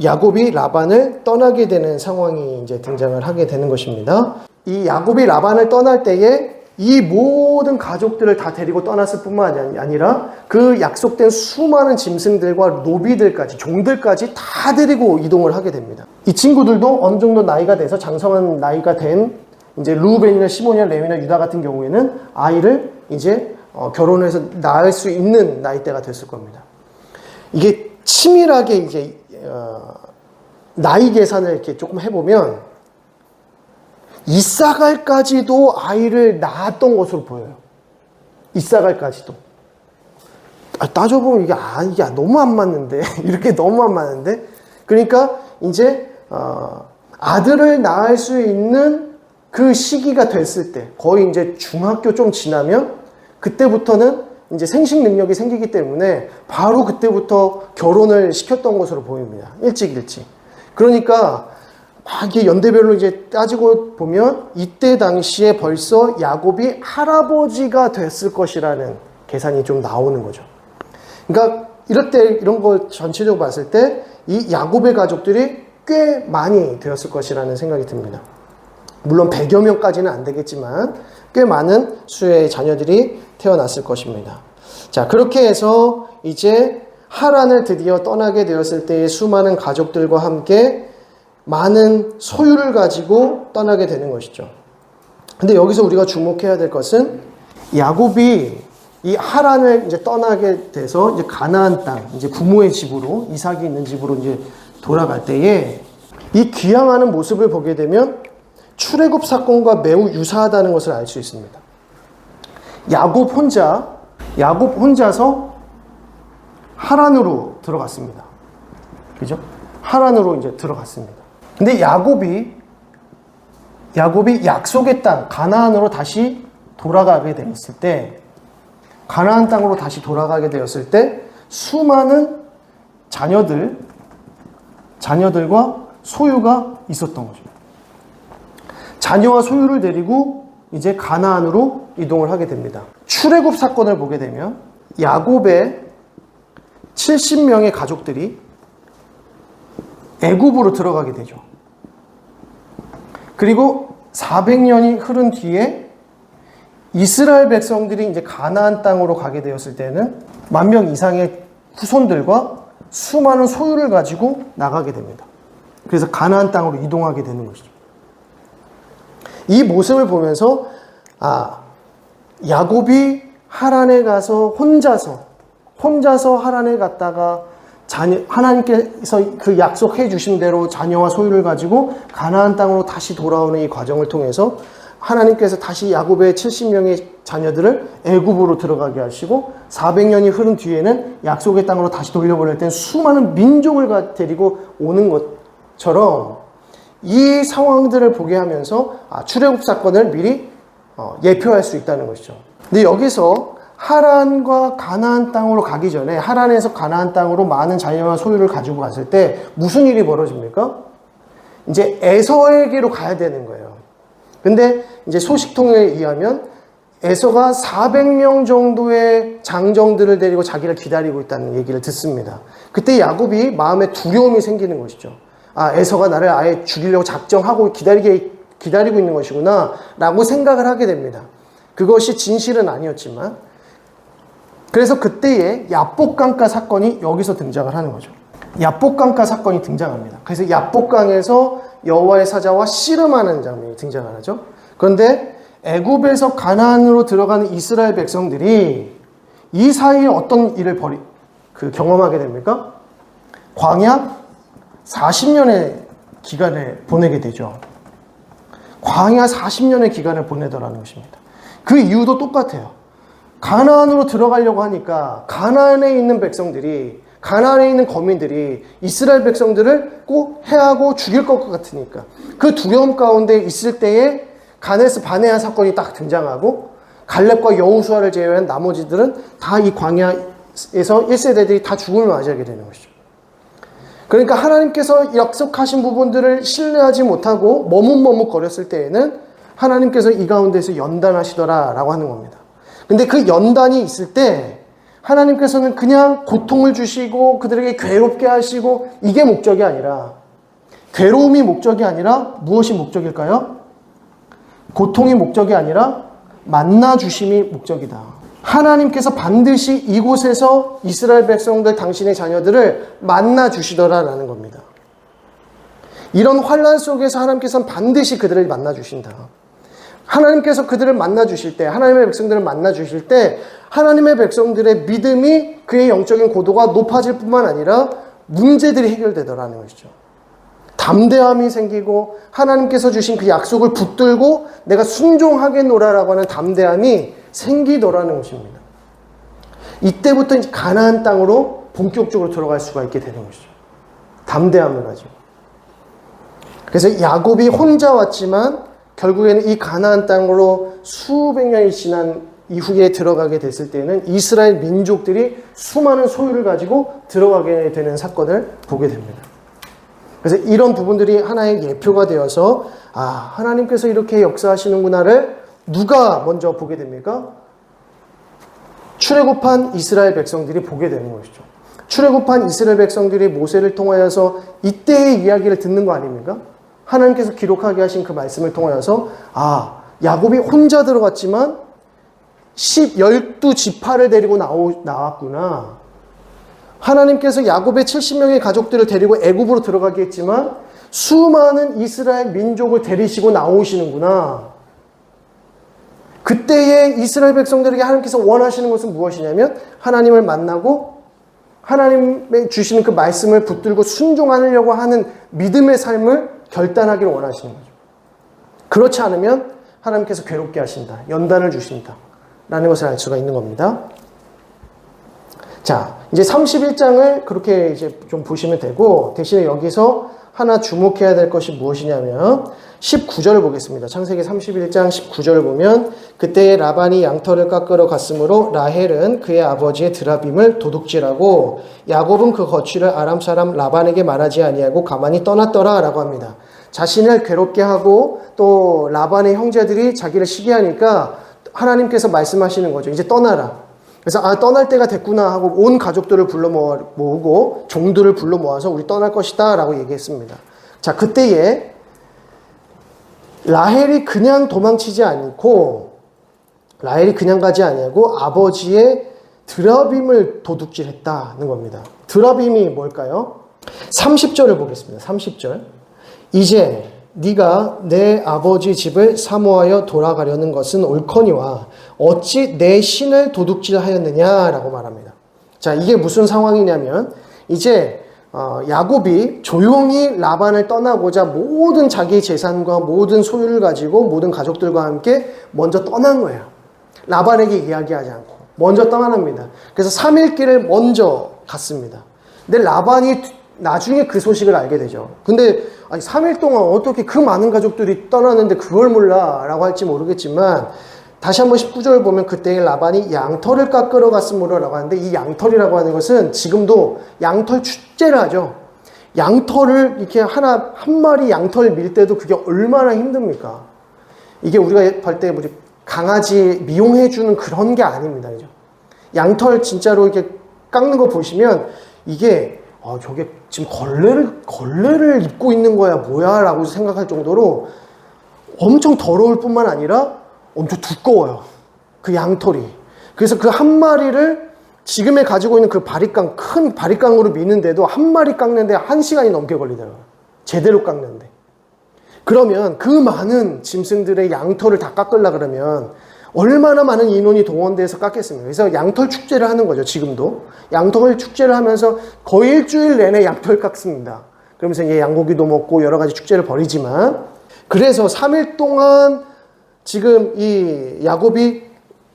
야곱이 라반을 떠나게 되는 상황이 이제 등장을 하게 되는 것입니다. 이 야곱이 라반을 떠날 때에 이 모든 가족들을 다 데리고 떠났을 뿐만 아니라 그 약속된 수많은 짐승들과 노비들까지, 종들까지 다 데리고 이동을 하게 됩니다. 이 친구들도 어느 정도 나이가 돼서 장성한 나이가 된 이제 루벤이나 시몬이나 레위나 유다 같은 경우에는 아이를 이제 결혼해서 낳을 수 있는 나이대가 됐을 겁니다. 이게 치밀하게 이제 나이 계산을 이렇게 조금 해보면 이사갈까지도 아이를 낳았던 것으로 보여요. 이사갈까지도. 따져보면 이게 너무 안 맞는데 이렇게 너무 안 맞는데. 그러니까 이제 아들을 낳을 수 있는 그 시기가 됐을 때, 거의 이제 중학교 좀 지나면 그때부터는 이제 생식 능력이 생기기 때문에 바로 그때부터 결혼을 시켰던 것으로 보입니다. 일찍. 그러니까 막 이게 연대별로 이제 따지고 보면 이때 당시에 벌써 야곱이 할아버지가 됐을 것이라는 계산이 좀 나오는 거죠. 그러니까 이런 걸 전체적으로 봤을 때 이 야곱의 가족들이 꽤 많이 되었을 것이라는 생각이 듭니다. 물론 100여 명까지는 안 되겠지만 꽤 많은 수의 자녀들이 태어났을 것입니다. 자, 그렇게 해서 이제 하란을 드디어 떠나게 되었을 때의 수많은 가족들과 함께 많은 소유를 가지고 떠나게 되는 것이죠. 근데 여기서 우리가 주목해야 될 것은 야곱이 이 하란을 이제 떠나게 돼서 이제 가나안 땅, 이제 부모의 집으로, 이삭이 있는 집으로 이제 돌아갈 때에 이 귀향하는 모습을 보게 되면 출애굽 사건과 매우 유사하다는 것을 알 수 있습니다. 야곱 혼자서 하란으로 들어갔습니다. 그죠? 하란으로 이제 들어갔습니다. 근데 야곱이 약속의 땅 가나안으로 다시 돌아가게 되었을 때, 가나안 땅으로 다시 돌아가게 되었을 때 수많은 자녀들과 소유가 있었던 거죠. 자녀와 소유를 데리고 이제 가나안으로 이동을 하게 됩니다. 출애굽 사건을 보게 되면 야곱의 70명의 가족들이 애굽으로 들어가게 되죠. 그리고 400년이 흐른 뒤에 이스라엘 백성들이 이제 가나안 땅으로 가게 되었을 때는 10,000명 이상의 후손들과 수많은 소유를 가지고 나가게 됩니다. 그래서 가나안 땅으로 이동하게 되는 것이죠. 이 모습을 보면서 야곱이 하란에 가서 혼자서 하란에 갔다가 하나님께서 그 약속해 주신 대로 자녀와 소유를 가지고 가나안 땅으로 다시 돌아오는 이 과정을 통해서 하나님께서 다시 야곱의 70명의 자녀들을 애굽으로 들어가게 하시고 400년이 흐른 뒤에는 약속의 땅으로 다시 돌려보낼 때는 수많은 민족을 데리고 오는 것처럼 이 상황들을 보게 하면서 출애굽 사건을 미리 예표할 수 있다는 것이죠. 근데 여기서 하란과 가나안 땅으로 가기 전에 하란에서 가나안 땅으로 많은 자녀와 소유를 가지고 갔을 때 무슨 일이 벌어집니까? 이제 에서에게로 가야 되는 거예요. 근데 이제 소식통에 의하면 에서가 400명 정도의 장정들을 데리고 자기를 기다리고 있다는 얘기를 듣습니다. 그때 야곱이 마음에 두려움이 생기는 것이죠. 에서가 나를 아예 죽이려고 작정하고 기다리고 있는 것이구나 라고 생각을 하게 됩니다. 그것이 진실은 아니었지만, 그래서 그때의 야복강가 사건이 여기서 등장을 하는 거죠. 야복강가 사건이 등장합니다. 그래서 야복강에서 여호와의 사자와 씨름하는 장면이 등장을 하죠. 그런데 애굽에서 가나안으로 들어가는 이스라엘 백성들이 이 사이에 어떤 일을 경험하게 됩니까? 광야 40년의 기간을 보내게 되죠. 광야 40년의 기간을 보내더라는 것입니다. 그 이유도 똑같아요. 가나안으로 들어가려고 하니까 가나안에 있는 백성들이, 가나안에 있는 거민들이 이스라엘 백성들을 꼭 해하고 죽일 것 같으니까 그 두려움 가운데 있을 때에 가데스 바네아 사건이 딱 등장하고 갈렙과 여호수아를 제외한 나머지들은 다 이 광야에서 1세대들이 다 죽음을 맞이하게 되는 것이죠. 그러니까 하나님께서 약속하신 부분들을 신뢰하지 못하고 머뭇머뭇거렸을 때에는 하나님께서 이 가운데서 연단하시더라라고 하는 겁니다. 근데 그 연단이 있을 때 하나님께서는 그냥 고통을 주시고 그들에게 괴롭게 하시고 이게 목적이 아니라, 괴로움이 목적이 아니라 무엇이 목적일까요? 고통이 목적이 아니라 만나 주심이 목적이다. 하나님께서 반드시 이곳에서 이스라엘 백성들, 당신의 자녀들을 만나 주시더라라는 겁니다. 이런 환난 속에서 하나님께서는 반드시 그들을 만나 주신다. 하나님께서 그들을 만나 주실 때, 하나님의 백성들을 만나 주실 때 하나님의 백성들의 믿음이, 그의 영적인 고도가 높아질 뿐만 아니라 문제들이 해결되더라는 것이죠. 담대함이 생기고 하나님께서 주신 그 약속을 붙들고 내가 순종하겠노라라고 하는 담대함이 생기더라는 것입니다. 이때부터 이제 가나안 땅으로 본격적으로 들어갈 수가 있게 되는 것이죠. 담대함을 가지고. 그래서 야곱이 혼자 왔지만 결국에는 이 가나안 땅으로 수백 년이 지난 이후에 들어가게 됐을 때는 이스라엘 민족들이 수많은 소유를 가지고 들어가게 되는 사건을 보게 됩니다. 그래서 이런 부분들이 하나의 예표가 되어서 하나님께서 이렇게 역사하시는구나를 누가 먼저 보게 됩니까? 출애굽한 이스라엘 백성들이 보게 되는 것이죠. 출애굽한 이스라엘 백성들이 모세를 통하여서 이때의 이야기를 듣는 거 아닙니까? 하나님께서 기록하게 하신 그 말씀을 통하여서 야곱이 혼자 들어갔지만 12지파를 데리고 나왔구나. 하나님께서 야곱의 70명의 가족들을 데리고 애굽으로 들어가게 했지만 수많은 이스라엘 민족을 데리시고 나오시는구나. 그때의 이스라엘 백성들에게 하나님께서 원하시는 것은 무엇이냐면 하나님을 만나고 하나님의 주시는 그 말씀을 붙들고 순종하려고 하는 믿음의 삶을 결단하기를 원하시는 거죠. 그렇지 않으면 하나님께서 괴롭게 하신다. 연단을 주신다. 라는 것을 알 수가 있는 겁니다. 자, 이제 31장을 그렇게 이제 좀 보시면 되고, 대신에 여기서 하나 주목해야 될 것이 무엇이냐면 19절을 보겠습니다. 창세기 31장 19절을 보면 그때 라반이 양털을 깎으러 갔으므로 라헬은 그의 아버지의 드라빔을 도둑질하고 야곱은 그 거취를 아람 사람 라반에게 말하지 아니하고 가만히 떠났더라 라고 합니다. 자신을 괴롭게 하고 또 라반의 형제들이 자기를 시기하니까 하나님께서 말씀하시는 거죠. 이제 떠나라. 그래서 떠날 때가 됐구나 하고 온 가족들을 불러 모으고 종들을 불러 모아서 우리 떠날 것이다 라고 얘기했습니다. 자, 그때에 라헬이 그냥 도망치지 않고 라헬이 그냥 가지 아니하고 아버지의 드라빔을 도둑질했다는 겁니다. 드라빔이 뭘까요? 30절을 보겠습니다. 30절. 이제 네가 내 아버지 집을 사모하여 돌아가려는 것은 옳거니와 어찌 내 신을 도둑질하였느냐라고 말합니다. 자, 이게 무슨 상황이냐면 이제 야곱이 조용히 라반을 떠나고자 모든 자기 재산과 모든 소유를 가지고 모든 가족들과 함께 먼저 떠난 거예요. 라반에게 이야기하지 않고 먼저 떠납니다. 그래서 3일 길을 먼저 갔습니다. 근데 라반이 나중에 그 소식을 알게 되죠. 근데 3일 동안 어떻게 그 많은 가족들이 떠나는데 그걸 몰라 라고 할지 모르겠지만 다시 한번 19절 보면 그때 라반이 양털을 깎으러 갔으므로 라고 하는데 이 양털이라고 하는 것은 지금도 양털 축제를 하죠. 양털을 이렇게 한 마리 양털 밀 때도 그게 얼마나 힘듭니까? 이게 우리가 볼 때 우리 강아지 미용해주는 그런 게 아닙니다. 그죠? 양털 진짜로 이렇게 깎는 거 보시면 이게 저게 지금 걸레를 입고 있는 거야 뭐야 라고 생각할 정도로 엄청 더러울 뿐만 아니라 엄청 두꺼워요. 그 양털이. 그래서 그 한 마리를 지금에 가지고 있는 그 바리깡, 큰 바리깡으로 미는데도 한 마리 깎는데 1시간이 넘게 걸리더라고요. 제대로 깎는데. 그러면 그 많은 짐승들의 양털을 다 깎으려고 그러면 얼마나 많은 인원이 동원돼서 깎겠습니까? 그래서 양털 축제를 하는 거죠, 지금도. 양털 축제를 하면서 거의 일주일 내내 양털 깎습니다. 그러면서 이제 양고기도 먹고 여러 가지 축제를 벌이지만, 그래서 3일 동안 지금 이 야곱이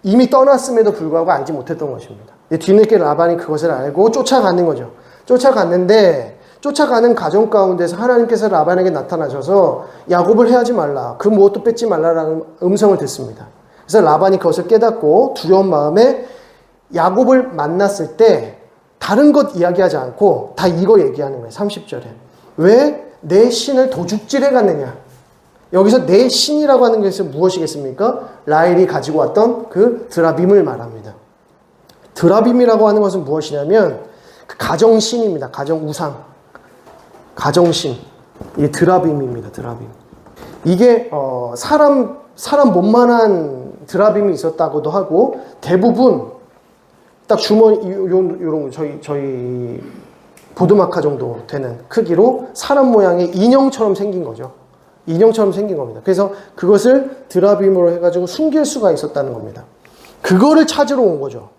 이미 떠났음에도 불구하고 알지 못했던 것입니다. 뒤늦게 라반이 그것을 알고 쫓아가는 거죠. 쫓아가는 과정 가운데서 하나님께서 라반에게 나타나셔서 야곱을 해하지 말라, 그 무엇도 뺏지 말라라는 음성을 듣습니다. 그래서 라반이 그것을 깨닫고 두려운 마음에 야곱을 만났을 때 다른 것 이야기하지 않고 다 이거 얘기하는 거예요. 30절에. 왜 내 신을 도둑질해 갔느냐. 여기서 내 신이라고 하는 것은 무엇이겠습니까? 라헬이 가지고 왔던 그 드라빔을 말합니다. 드라빔이라고 하는 것은 무엇이냐면 그 가정신입니다. 가정우상. 가정신. 이게 드라빔입니다. 드라빔. 이게 사람 몸만한 드라빔이 있었다고도 하고 대부분 딱 주머니 요런 저희 보드마카 정도 되는 크기로 사람 모양의 인형처럼 생긴 거죠. 인형처럼 생긴 겁니다. 그래서 그것을 드라빔으로 해가지고 숨길 수가 있었다는 겁니다. 그거를 찾으러 온 거죠.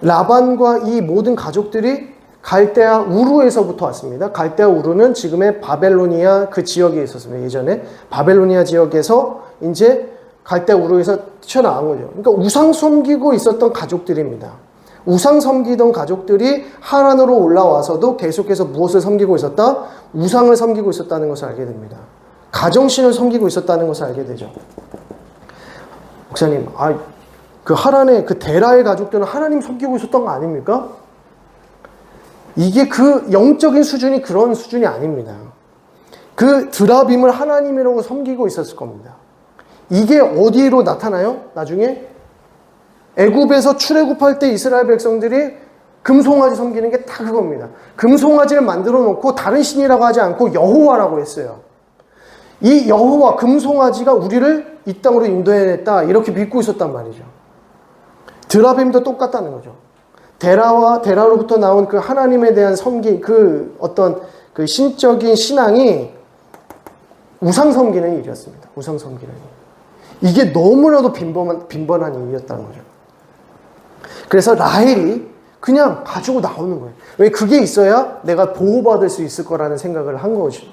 라반과 이 모든 가족들이 갈대아 우르에서부터 왔습니다. 갈대아 우르는 지금의 바벨로니아 그 지역에 있었습니다. 예전에 바벨로니아 지역에서 이제 갈대아 우르에서 튀어나온 거죠. 그러니까 우상 섬기고 있었던 가족들입니다. 우상 섬기던 가족들이 하란으로 올라와서도 계속해서 무엇을 섬기고 있었다? 우상을 섬기고 있었다는 것을 알게 됩니다. 가정신을 섬기고 있었다는 것을 알게 되죠. 목사님, 그 하란의 그 데라의 가족들은 하나님 섬기고 있었던 거 아닙니까? 이게 그 영적인 수준이 그런 수준이 아닙니다. 그 드라빔을 하나님이라고 섬기고 있었을 겁니다. 이게 어디로 나타나요? 나중에 애굽에서 출애굽할 때 이스라엘 백성들이 금송아지 섬기는 게 다 그겁니다. 금송아지를 만들어 놓고 다른 신이라고 하지 않고 여호와라고 했어요. 이 여호와 금송아지가 우리를 이 땅으로 인도해냈다 이렇게 믿고 있었단 말이죠. 드라빔도 똑같다는 거죠. 데라로부터 나온 그 하나님에 대한 섬기, 그 어떤 그 신적인 신앙이 우상 섬기는 일이었습니다. 우상 섬기는 일. 이게 너무나도 빈번한 일이었다는 거죠. 그래서 라헬이 그냥 가지고 나오는 거예요. 왜 그게 있어야 내가 보호받을 수 있을 거라는 생각을 한 거죠.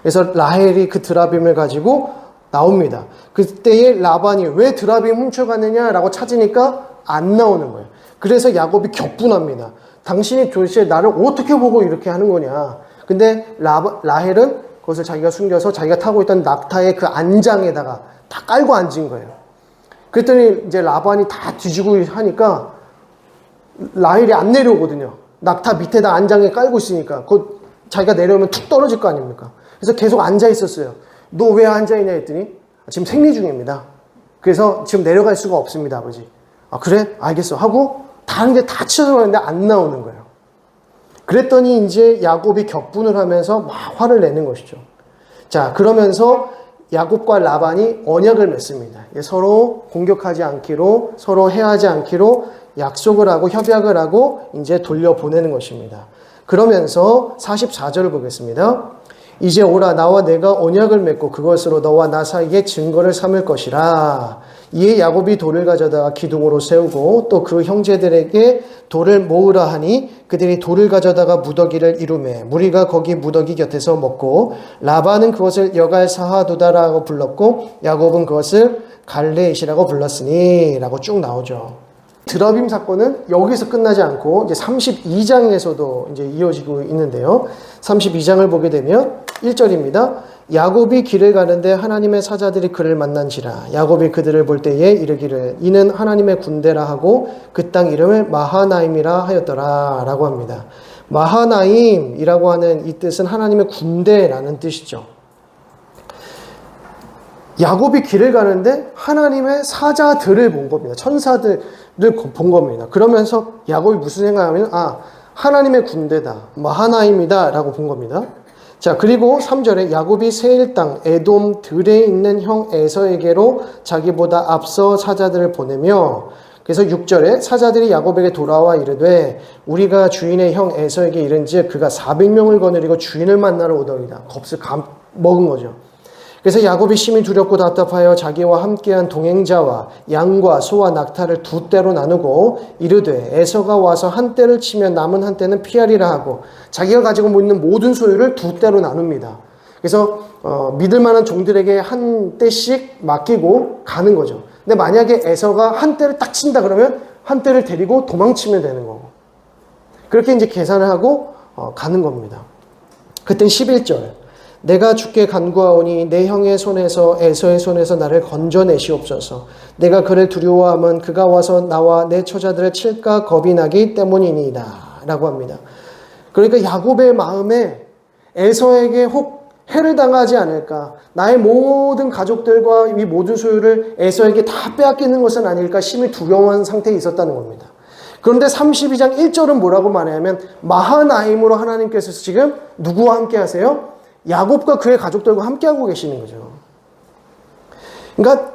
그래서 라헬이 그 드라빔을 가지고 나옵니다. 그때에 라반이 왜 드라빔 훔쳐갔느냐라고 찾으니까 안 나오는 거예요. 그래서 야곱이 격분합니다. 당신이 도대체 나를 어떻게 보고 이렇게 하는 거냐. 근데 라헬은 그것을 자기가 숨겨서 자기가 타고 있던 낙타의 그 안장에다가 다 깔고 앉은 거예요. 그랬더니 이제 라반이 다 뒤지고 하니까 라헬이 안 내려오거든요. 낙타 밑에다 안장에 깔고 있으니까 그 자기가 내려오면 툭 떨어질 거 아닙니까? 그래서 계속 앉아 있었어요. 너 왜 앉아 있냐 했더니 지금 생리 중입니다. 그래서 지금 내려갈 수가 없습니다, 아버지. 아 그래? 알겠어 하고 다른 데 다 치워서 안 나오는 거예요. 그랬더니 이제 야곱이 격분을 하면서 막 화를 내는 것이죠. 자, 그러면서 야곱과 라반이 언약을 맺습니다. 서로 공격하지 않기로, 서로 해하지 않기로 약속을 하고 협약을 하고 이제 돌려보내는 것입니다. 그러면서 44절을 보겠습니다. 이제 오라 나와 내가 언약을 맺고 그것으로 너와 나 사이에 증거를 삼을 것이라. 이에 야곱이 돌을 가져다가 기둥으로 세우고 또 그 형제들에게 돌을 모으라 하니 그들이 돌을 가져다가 무더기를 이루매 무리가 거기 무더기 곁에서 먹고 라반은 그것을 여갈사하두다라고 불렀고 야곱은 그것을 갈레잇이라고 불렀으니 라고 쭉 나오죠. 드라빔 사건은 여기서 끝나지 않고 이제 32장에서도 이제 이어지고 있는데요. 32장을 보게 되면 1절입니다. 야곱이 길을 가는데 하나님의 사자들이 그를 만난지라. 야곱이 그들을 볼 때에 이르기를 이는 하나님의 군대라 하고 그 땅 이름을 마하나임이라 하였더라 라고 합니다. 마하나임이라고 하는 이 뜻은 하나님의 군대라는 뜻이죠. 야곱이 길을 가는데 하나님의 사자들을 본 겁니다. 천사들을 본 겁니다. 그러면서 야곱이 무슨 생각하면 하나님의 군대다. 마하나임이다 라고 본 겁니다. 자, 그리고 3절에 야곱이 세일 땅 에돔 들에 있는 형 에서에게로 자기보다 앞서 사자들을 보내며 그래서 6절에 사자들이 야곱에게 돌아와 이르되 우리가 주인의 형 에서에게 이른즉 그가 400명을 거느리고 주인을 만나러 오더이다. 겁을 먹은 거죠. 그래서 야곱이 심히 두렵고 답답하여 자기와 함께한 동행자와 양과 소와 낙타를 두 떼로 나누고 이르되 에서가 와서 한 떼를 치면 남은 한 떼는 피하리라 하고 자기가 가지고 있는 모든 소유를 두 떼로 나눕니다. 그래서 믿을 만한 종들에게 한 떼씩 맡기고 가는 거죠. 근데 만약에 에서가 한 떼를 딱 친다 그러면 한 떼를 데리고 도망치면 되는 거고 그렇게 이제 계산을 하고 가는 겁니다. 그땐 11절 내가 주께 간구하오니 내 형의 손에서 에서의 손에서 나를 건져내시옵소서. 내가 그를 두려워함은 그가 와서 나와 내 처자들을 칠까 겁이 나기 때문이니이다 라고 합니다. 그러니까 야곱의 마음에 에서에게 혹 해를 당하지 않을까, 나의 모든 가족들과 이 모든 소유를 에서에게 다 빼앗기는 것은 아닐까 심히 두려워한 상태에 있었다는 겁니다. 그런데 32장 1절은 뭐라고 말하냐면 마하나임으로 하나님께서 지금 누구와 함께 하세요? 야곱과 그의 가족들과 함께하고 계시는 거죠. 그러니까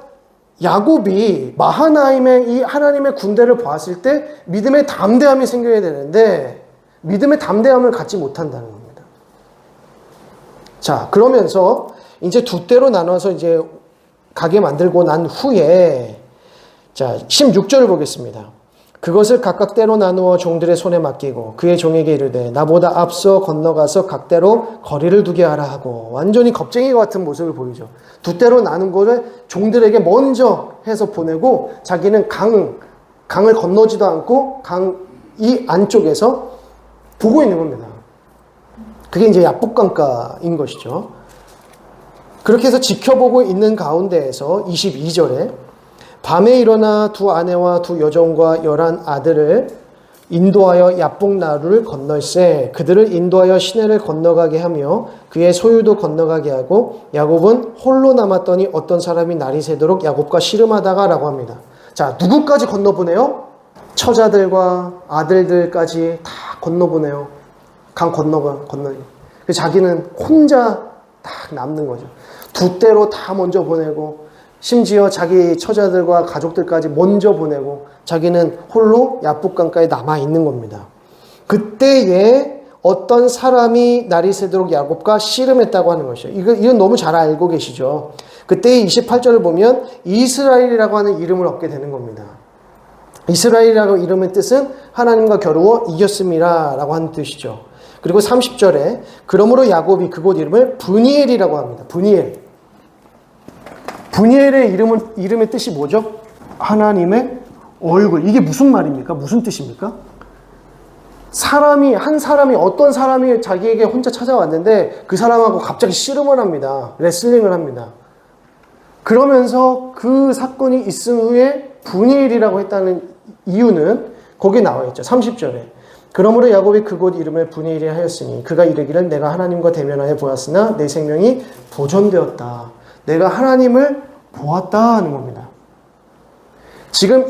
야곱이 마하나임의 이 하나님의 군대를 보았을 때 믿음의 담대함이 생겨야 되는데 믿음의 담대함을 갖지 못한다는 겁니다. 자, 그러면서 이제 두 떼로 나눠서 이제 가게 만들고 난 후에 자, 16절을 보겠습니다. 그것을 각각 떼로 나누어 종들의 손에 맡기고 그의 종에게 이르되 나보다 앞서 건너가서 각대로 거리를 두게 하라 하고 완전히 겁쟁이 같은 모습을 보이죠. 두 떼로 나눈 거를 종들에게 먼저 해서 보내고 자기는 강을 건너지도 않고 강 이 안쪽에서 보고 있는 겁니다. 그게 이제 야복강가인 것이죠. 그렇게 해서 지켜보고 있는 가운데에서 22절에 밤에 일어나 두 아내와 두 여종과 11 아들을 인도하여 야복나루를 건널세 그들을 인도하여 시내를 건너가게 하며 그의 소유도 건너가게 하고 야곱은 홀로 남았더니 어떤 사람이 날이 새도록 야곱과 씨름하다가 라고 합니다. 자, 누구까지 건너보내요? 처자들과 아들들까지 다 건너보내요. 강 건너요. 자기는 혼자 딱 남는 거죠. 두 떼로 다 먼저 보내고 심지어 자기 처자들과 가족들까지 먼저 보내고 자기는 홀로 야복강가에 남아있는 겁니다. 그때에 어떤 사람이 날이 새도록 야곱과 씨름했다고 하는 것이죠. 이건 너무 잘 알고 계시죠. 그때 28절을 보면 이스라엘이라고 하는 이름을 얻게 되는 겁니다. 이스라엘이라고 이름의 뜻은 하나님과 겨루어 이겼음이라 라고 하는 뜻이죠. 그리고 30절에 그러므로 야곱이 그곳 이름을 브니엘이라고 합니다. 브니엘의 이름의 뜻이 뭐죠? 하나님의 얼굴. 이게 무슨 말입니까? 무슨 뜻입니까? 한 사람이 어떤 사람이 자기에게 혼자 찾아왔는데 그 사람하고 갑자기 씨름을 합니다. 레슬링을 합니다. 그러면서 그 사건이 있은 후에 분이엘이라고 했다는 이유는 거기에 나와 있죠. 30절에. 그러므로 야곱이 그곳 이름을 분이엘이 하였으니 그가 이르기를 내가 하나님과 대면하여 보았으나 내 생명이 보존되었다. 내가 하나님을 보았다 하는 겁니다. 지금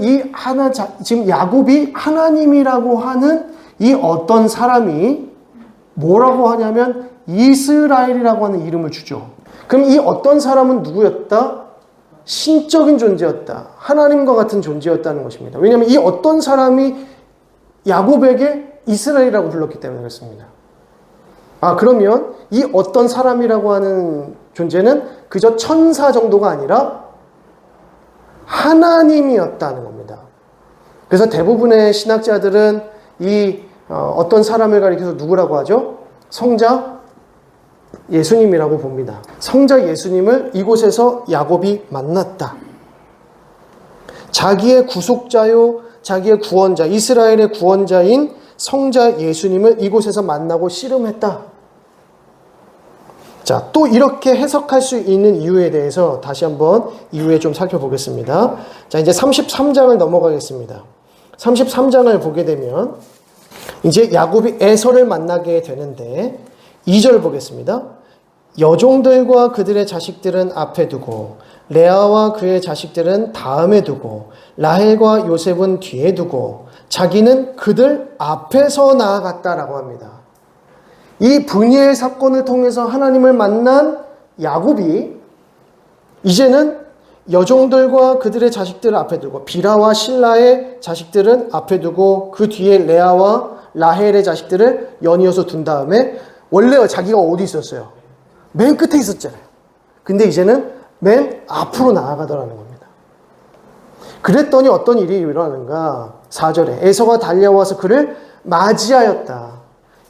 지금 야곱이 하나님이라고 하는 이 어떤 사람이 뭐라고 하냐면 이스라엘이라고 하는 이름을 주죠. 그럼 이 어떤 사람은 누구였다? 신적인 존재였다. 하나님과 같은 존재였다는 것입니다. 왜냐하면 이 어떤 사람이 야곱에게 이스라엘이라고 불렀기 때문에 그렇습니다. 그러면 이 어떤 사람이라고 하는 존재는 그저 천사 정도가 아니라 하나님이었다는 겁니다. 그래서 대부분의 신학자들은 이 어떤 사람을 가리켜서 누구라고 하죠? 성자 예수님이라고 봅니다. 성자 예수님을 이곳에서 야곱이 만났다. 자기의 구속자요, 자기의 구원자, 이스라엘의 구원자인 성자 예수님을 이곳에서 만나고 씨름했다. 자, 또 이렇게 해석할 수 있는 이유에 대해서 다시 한번 이유에 좀 살펴보겠습니다. 자, 이제 33장을 넘어가겠습니다. 33장을 보게 되면 이제 야곱이 에서를 만나게 되는데 2절 보겠습니다. 여종들과 그들의 자식들은 앞에 두고 레아와 그의 자식들은 다음에 두고 라헬과 요셉은 뒤에 두고 자기는 그들 앞에서 나아갔다라고 합니다. 이 분이엘 사건을 통해서 하나님을 만난 야곱이 이제는 여종들과 그들의 자식들을 앞에 두고 비라와 실라의 자식들은 앞에 두고 그 뒤에 레아와 라헬의 자식들을 연이어서 둔 다음에 원래 자기가 어디 있었어요? 맨 끝에 있었잖아요. 근데 이제는 맨 앞으로 나아가더라는 겁니다. 그랬더니 어떤 일이 일어나는가? 4절에 에서가 달려와서 그를 맞이하였다.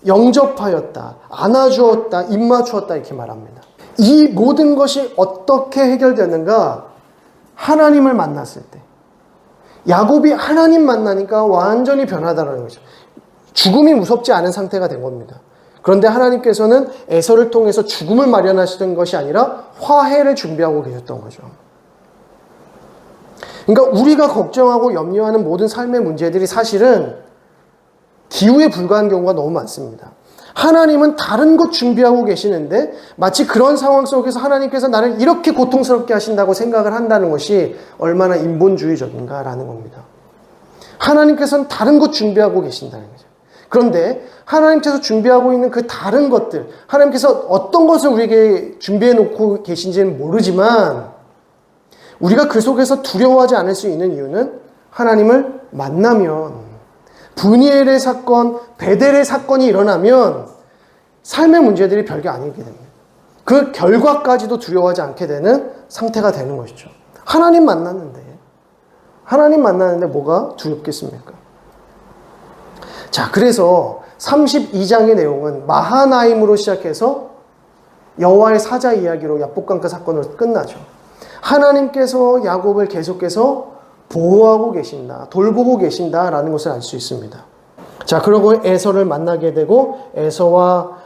영접하였다. 안아주었다. 입맞추었다. 이렇게 말합니다. 이 모든 것이 어떻게 해결되는가? 하나님을 만났을 때. 야곱이 하나님 만나니까 완전히 변하다는 거죠. 죽음이 무섭지 않은 상태가 된 겁니다. 그런데 하나님께서는 에서를 통해서 죽음을 마련하시던 것이 아니라 화해를 준비하고 계셨던 거죠. 그러니까 우리가 걱정하고 염려하는 모든 삶의 문제들이 사실은 기우에 불과한 경우가 너무 많습니다. 하나님은 다른 것 준비하고 계시는데 마치 그런 상황 속에서 하나님께서 나를 이렇게 고통스럽게 하신다고 생각을 한다는 것이 얼마나 인본주의적인가라는 겁니다. 하나님께서는 다른 것 준비하고 계신다는 거죠. 그런데 하나님께서 준비하고 있는 그 다른 것들, 하나님께서 어떤 것을 우리에게 준비해 놓고 계신지는 모르지만 우리가 그 속에서 두려워하지 않을 수 있는 이유는 하나님을 만나면 분이엘의 사건, 베델의 사건이 일어나면 삶의 문제들이 별게 아니게 됩니다. 그 결과까지도 두려워하지 않게 되는 상태가 되는 것이죠. 하나님 만났는데 뭐가 두렵겠습니까? 자, 그래서 32장의 내용은 마하나임으로 시작해서 여호와의 사자 이야기로 야복강가 사건으로 끝나죠. 하나님께서 야곱을 계속해서 보호하고 계신다, 돌보고 계신다라는 것을 알 수 있습니다. 자, 그러고 에서를 만나게 되고 에서와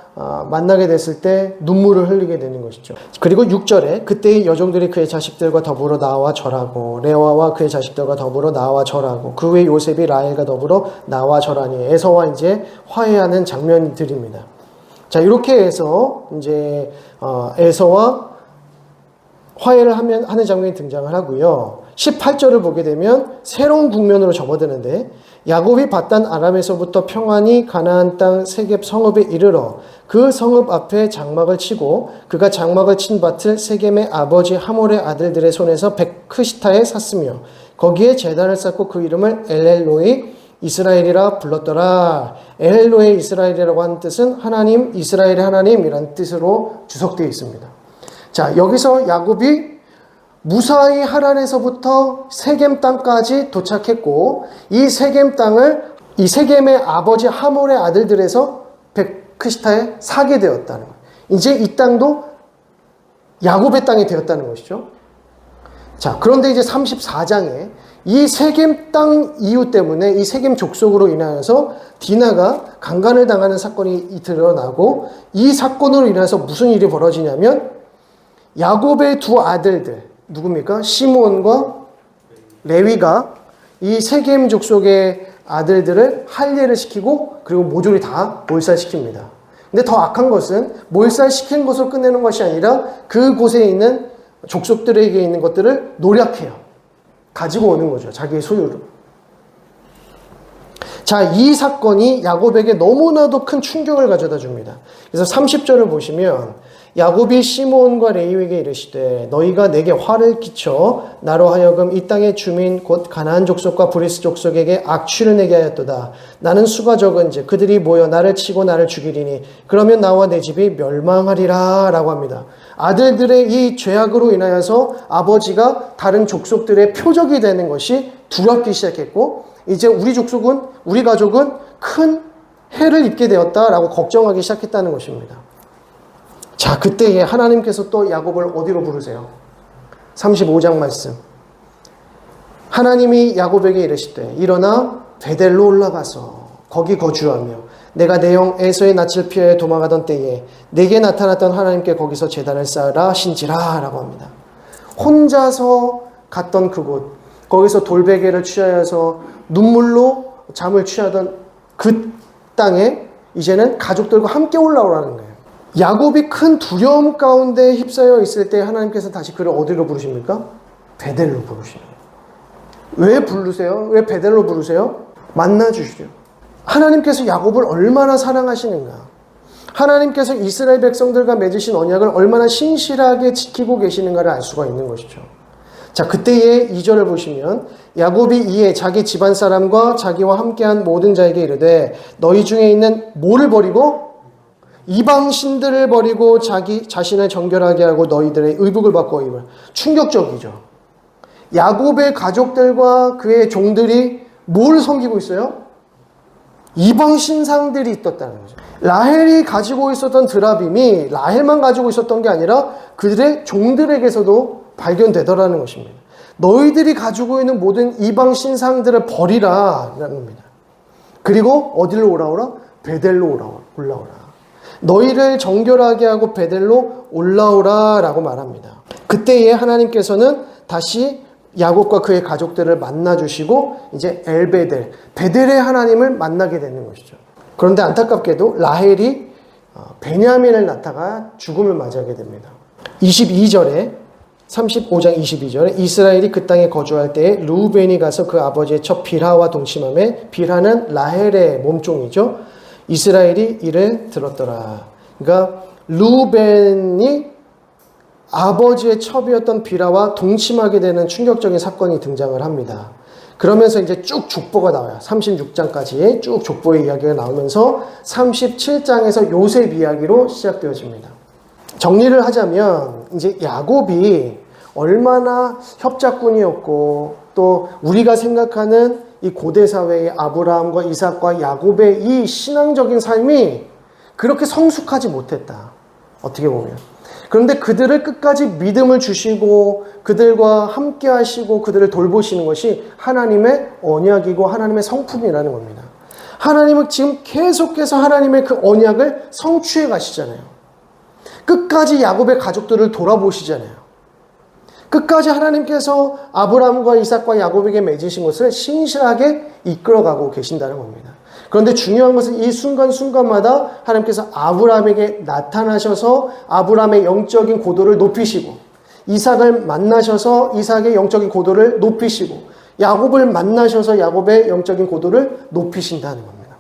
만나게 됐을 때 눈물을 흘리게 되는 것이죠. 그리고 6절에 그때의 여종들이 그의 자식들과 더불어 나와 절하고 레아와 그의 자식들과 더불어 나와 절하고 그 후에 요셉이 라헬과 더불어 나와 절하니 에서와 이제 화해하는 장면들입니다. 자, 이렇게 해서 이제 에서와 화해를 하는 장면이 등장을 하고요. 18절을 보게 되면 새로운 국면으로 접어드는데 야곱이 받단 아람에서부터 평안히 가나안 땅 세겜 성읍에 이르러 그 성읍 앞에 장막을 치고 그가 장막을 친 밭을 세겜의 아버지 하몰의 아들들의 손에서 백크시타에 샀으며 거기에 제단을 쌓고 그 이름을 엘엘로이 이스라엘이라 불렀더라. 엘엘로이 이스라엘이라고 하는 뜻은 하나님, 이스라엘의 하나님이라는 뜻으로 주석되어 있습니다. 자, 여기서 야곱이 무사히 하란에서부터 세겜 땅까지 도착했고 이 세겜 땅을 이 세겜의 아버지 하몰의 아들들에서 백크시타에 사게 되었다는 거예요. 이제 이 땅도 야곱의 땅이 되었다는 것이죠. 자, 그런데 이제 34장에 이 세겜 땅 이유 때문에 이 세겜 족속으로 인하여서 디나가 강간을 당하는 사건이 드러나고 이 사건으로 인해서 무슨 일이 벌어지냐면 야곱의 두 아들들 누굽니까? 시므온과 레위가 이 세겜 족속의 아들들을 할례를 시키고 그리고 모조리 다 몰살시킵니다. 근데 더 악한 것은 몰살시킨 것으로 끝내는 것이 아니라 그곳에 있는 족속들에게 있는 것들을 노략해요. 가지고 오는 거죠. 자기의 소유로. 자, 이 사건이 야곱에게 너무나도 큰 충격을 가져다 줍니다. 그래서 30절을 보시면 야곱이 시므온과 레위에게 이르시되 너희가 내게 화를 끼쳐 나로 하여금 이 땅의 주민 곧 가나안 족속과 브리스 족속에게 악취를 내게 하였도다. 나는 수가 적은지 그들이 모여 나를 치고 나를 죽이리니 그러면 나와 내 집이 멸망하리라 라고 합니다. 아들들의 이 죄악으로 인하여서 아버지가 다른 족속들의 표적이 되는 것이 두렵기 시작했고 이제 우리 가족은 큰 해를 입게 되었다라고 걱정하기 시작했다는 것입니다. 자, 그때에 하나님께서 또 야곱을 어디로 부르세요? 35장 말씀. 하나님이 야곱에게 이르시되 일어나 베델로 올라가서 거기 거주하며 내가 내 형 에서의 낯을 피하여 도망하던 때에 내게 나타났던 하나님께 거기서 제단을 쌓으라 신지라 라고 합니다. 혼자서 갔던 그곳, 거기서 돌베개를 취하여서 눈물로 잠을 취하던 그 땅에 이제는 가족들과 함께 올라오라는 거예요. 야곱이 큰 두려움 가운데 휩싸여 있을 때 하나님께서 다시 그를 어디로 부르십니까? 베델로 부르시는 거예요. 왜 부르세요? 왜 베델로 부르세요? 만나주시죠. 하나님께서 야곱을 얼마나 사랑하시는가, 하나님께서 이스라엘 백성들과 맺으신 언약을 얼마나 신실하게 지키고 계시는가를 알 수가 있는 것이죠. 자, 그때의 2절을 보시면 야곱이 이에 자기 집안 사람과 자기와 함께한 모든 자에게 이르되 너희 중에 있는 뭐를 버리고? 이방 신들을 버리고 자기 자신을 정결하게 하고 너희들의 의복을 바꿔 입으라. 충격적이죠. 야곱의 가족들과 그의 종들이 뭘 섬기고 있어요? 이방 신상들이 있었다는 거죠. 라헬이 가지고 있었던 드라빔이 라헬만 가지고 있었던 게 아니라 그들의 종들에게서도 발견되더라는 것입니다. 너희들이 가지고 있는 모든 이방 신상들을 버리라 라는 겁니다. 그리고 어디로 올라오라? 베델로 올라오라. 너희를 정결하게 하고 베델로 올라오라 라고 말합니다. 그때에 하나님께서는 다시 야곱과 그의 가족들을 만나주시고 이제 엘베델, 베델의 하나님을 만나게 되는 것이죠. 그런데 안타깝게도 라헬이 베냐민을 낳다가 죽음을 맞이하게 됩니다. 22절에 35장 22절에 이스라엘이 그 땅에 거주할 때에 르우벤이 가서 그 아버지의 첫 빌하와 동침하며 빌하는 라헬의 몸종이죠. 이스라엘이 이를 들었더라. 그러니까 르우벤이 아버지의 첩이었던 빌하와 동침하게 되는 충격적인 사건이 등장을 합니다. 그러면서 이제 쭉 족보가 나와요. 36장까지 쭉 족보의 이야기가 나오면서 37장에서 요셉 이야기로 시작되어집니다. 정리를 하자면 이제 야곱이 얼마나 협작꾼이었고 또 우리가 생각하는 이 고대 사회의 아브라함과 이삭과 야곱의 이 신앙적인 삶이 그렇게 성숙하지 못했다. 어떻게 보면. 그런데 그들을 끝까지 믿음을 주시고 그들과 함께 하시고 그들을 돌보시는 것이 하나님의 언약이고 하나님의 성품이라는 겁니다. 하나님은 지금 계속해서 하나님의 그 언약을 성취해 가시잖아요. 끝까지 야곱의 가족들을 돌아보시잖아요. 끝까지 하나님께서 아브라함과 이삭과 야곱에게 맺으신 것을 신실하게 이끌어가고 계신다는 겁니다. 그런데 중요한 것은 이 순간순간마다 하나님께서 아브라함에게 나타나셔서 아브라함의 영적인 고도를 높이시고 이삭을 만나셔서 이삭의 영적인 고도를 높이시고 야곱을 만나셔서 야곱의 영적인 고도를 높이신다는 겁니다.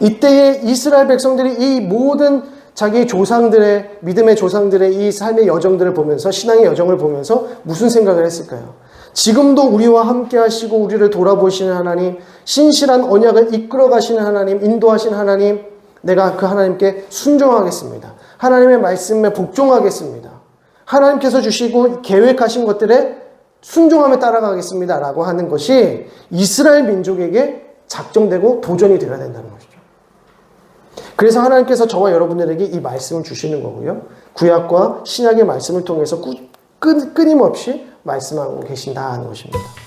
이때에 이스라엘 백성들이 이 모든 자기 조상들의 믿음의 조상들의 이 삶의 여정들을 보면서 신앙의 여정을 보면서 무슨 생각을 했을까요? 지금도 우리와 함께 하시고 우리를 돌아보시는 하나님, 신실한 언약을 이끌어 가시는 하나님, 인도하시는 하나님, 내가 그 하나님께 순종하겠습니다. 하나님의 말씀에 복종하겠습니다. 하나님께서 주시고 계획하신 것들에 순종하며 따라가겠습니다 라고 하는 것이 이스라엘 민족에게 작정되고 도전이 되어야 된다는 것이죠. 그래서 하나님께서 저와 여러분들에게 이 말씀을 주시는 거고요. 구약과 신약의 말씀을 통해서 끊임없이 말씀하고 계신다는 것입니다.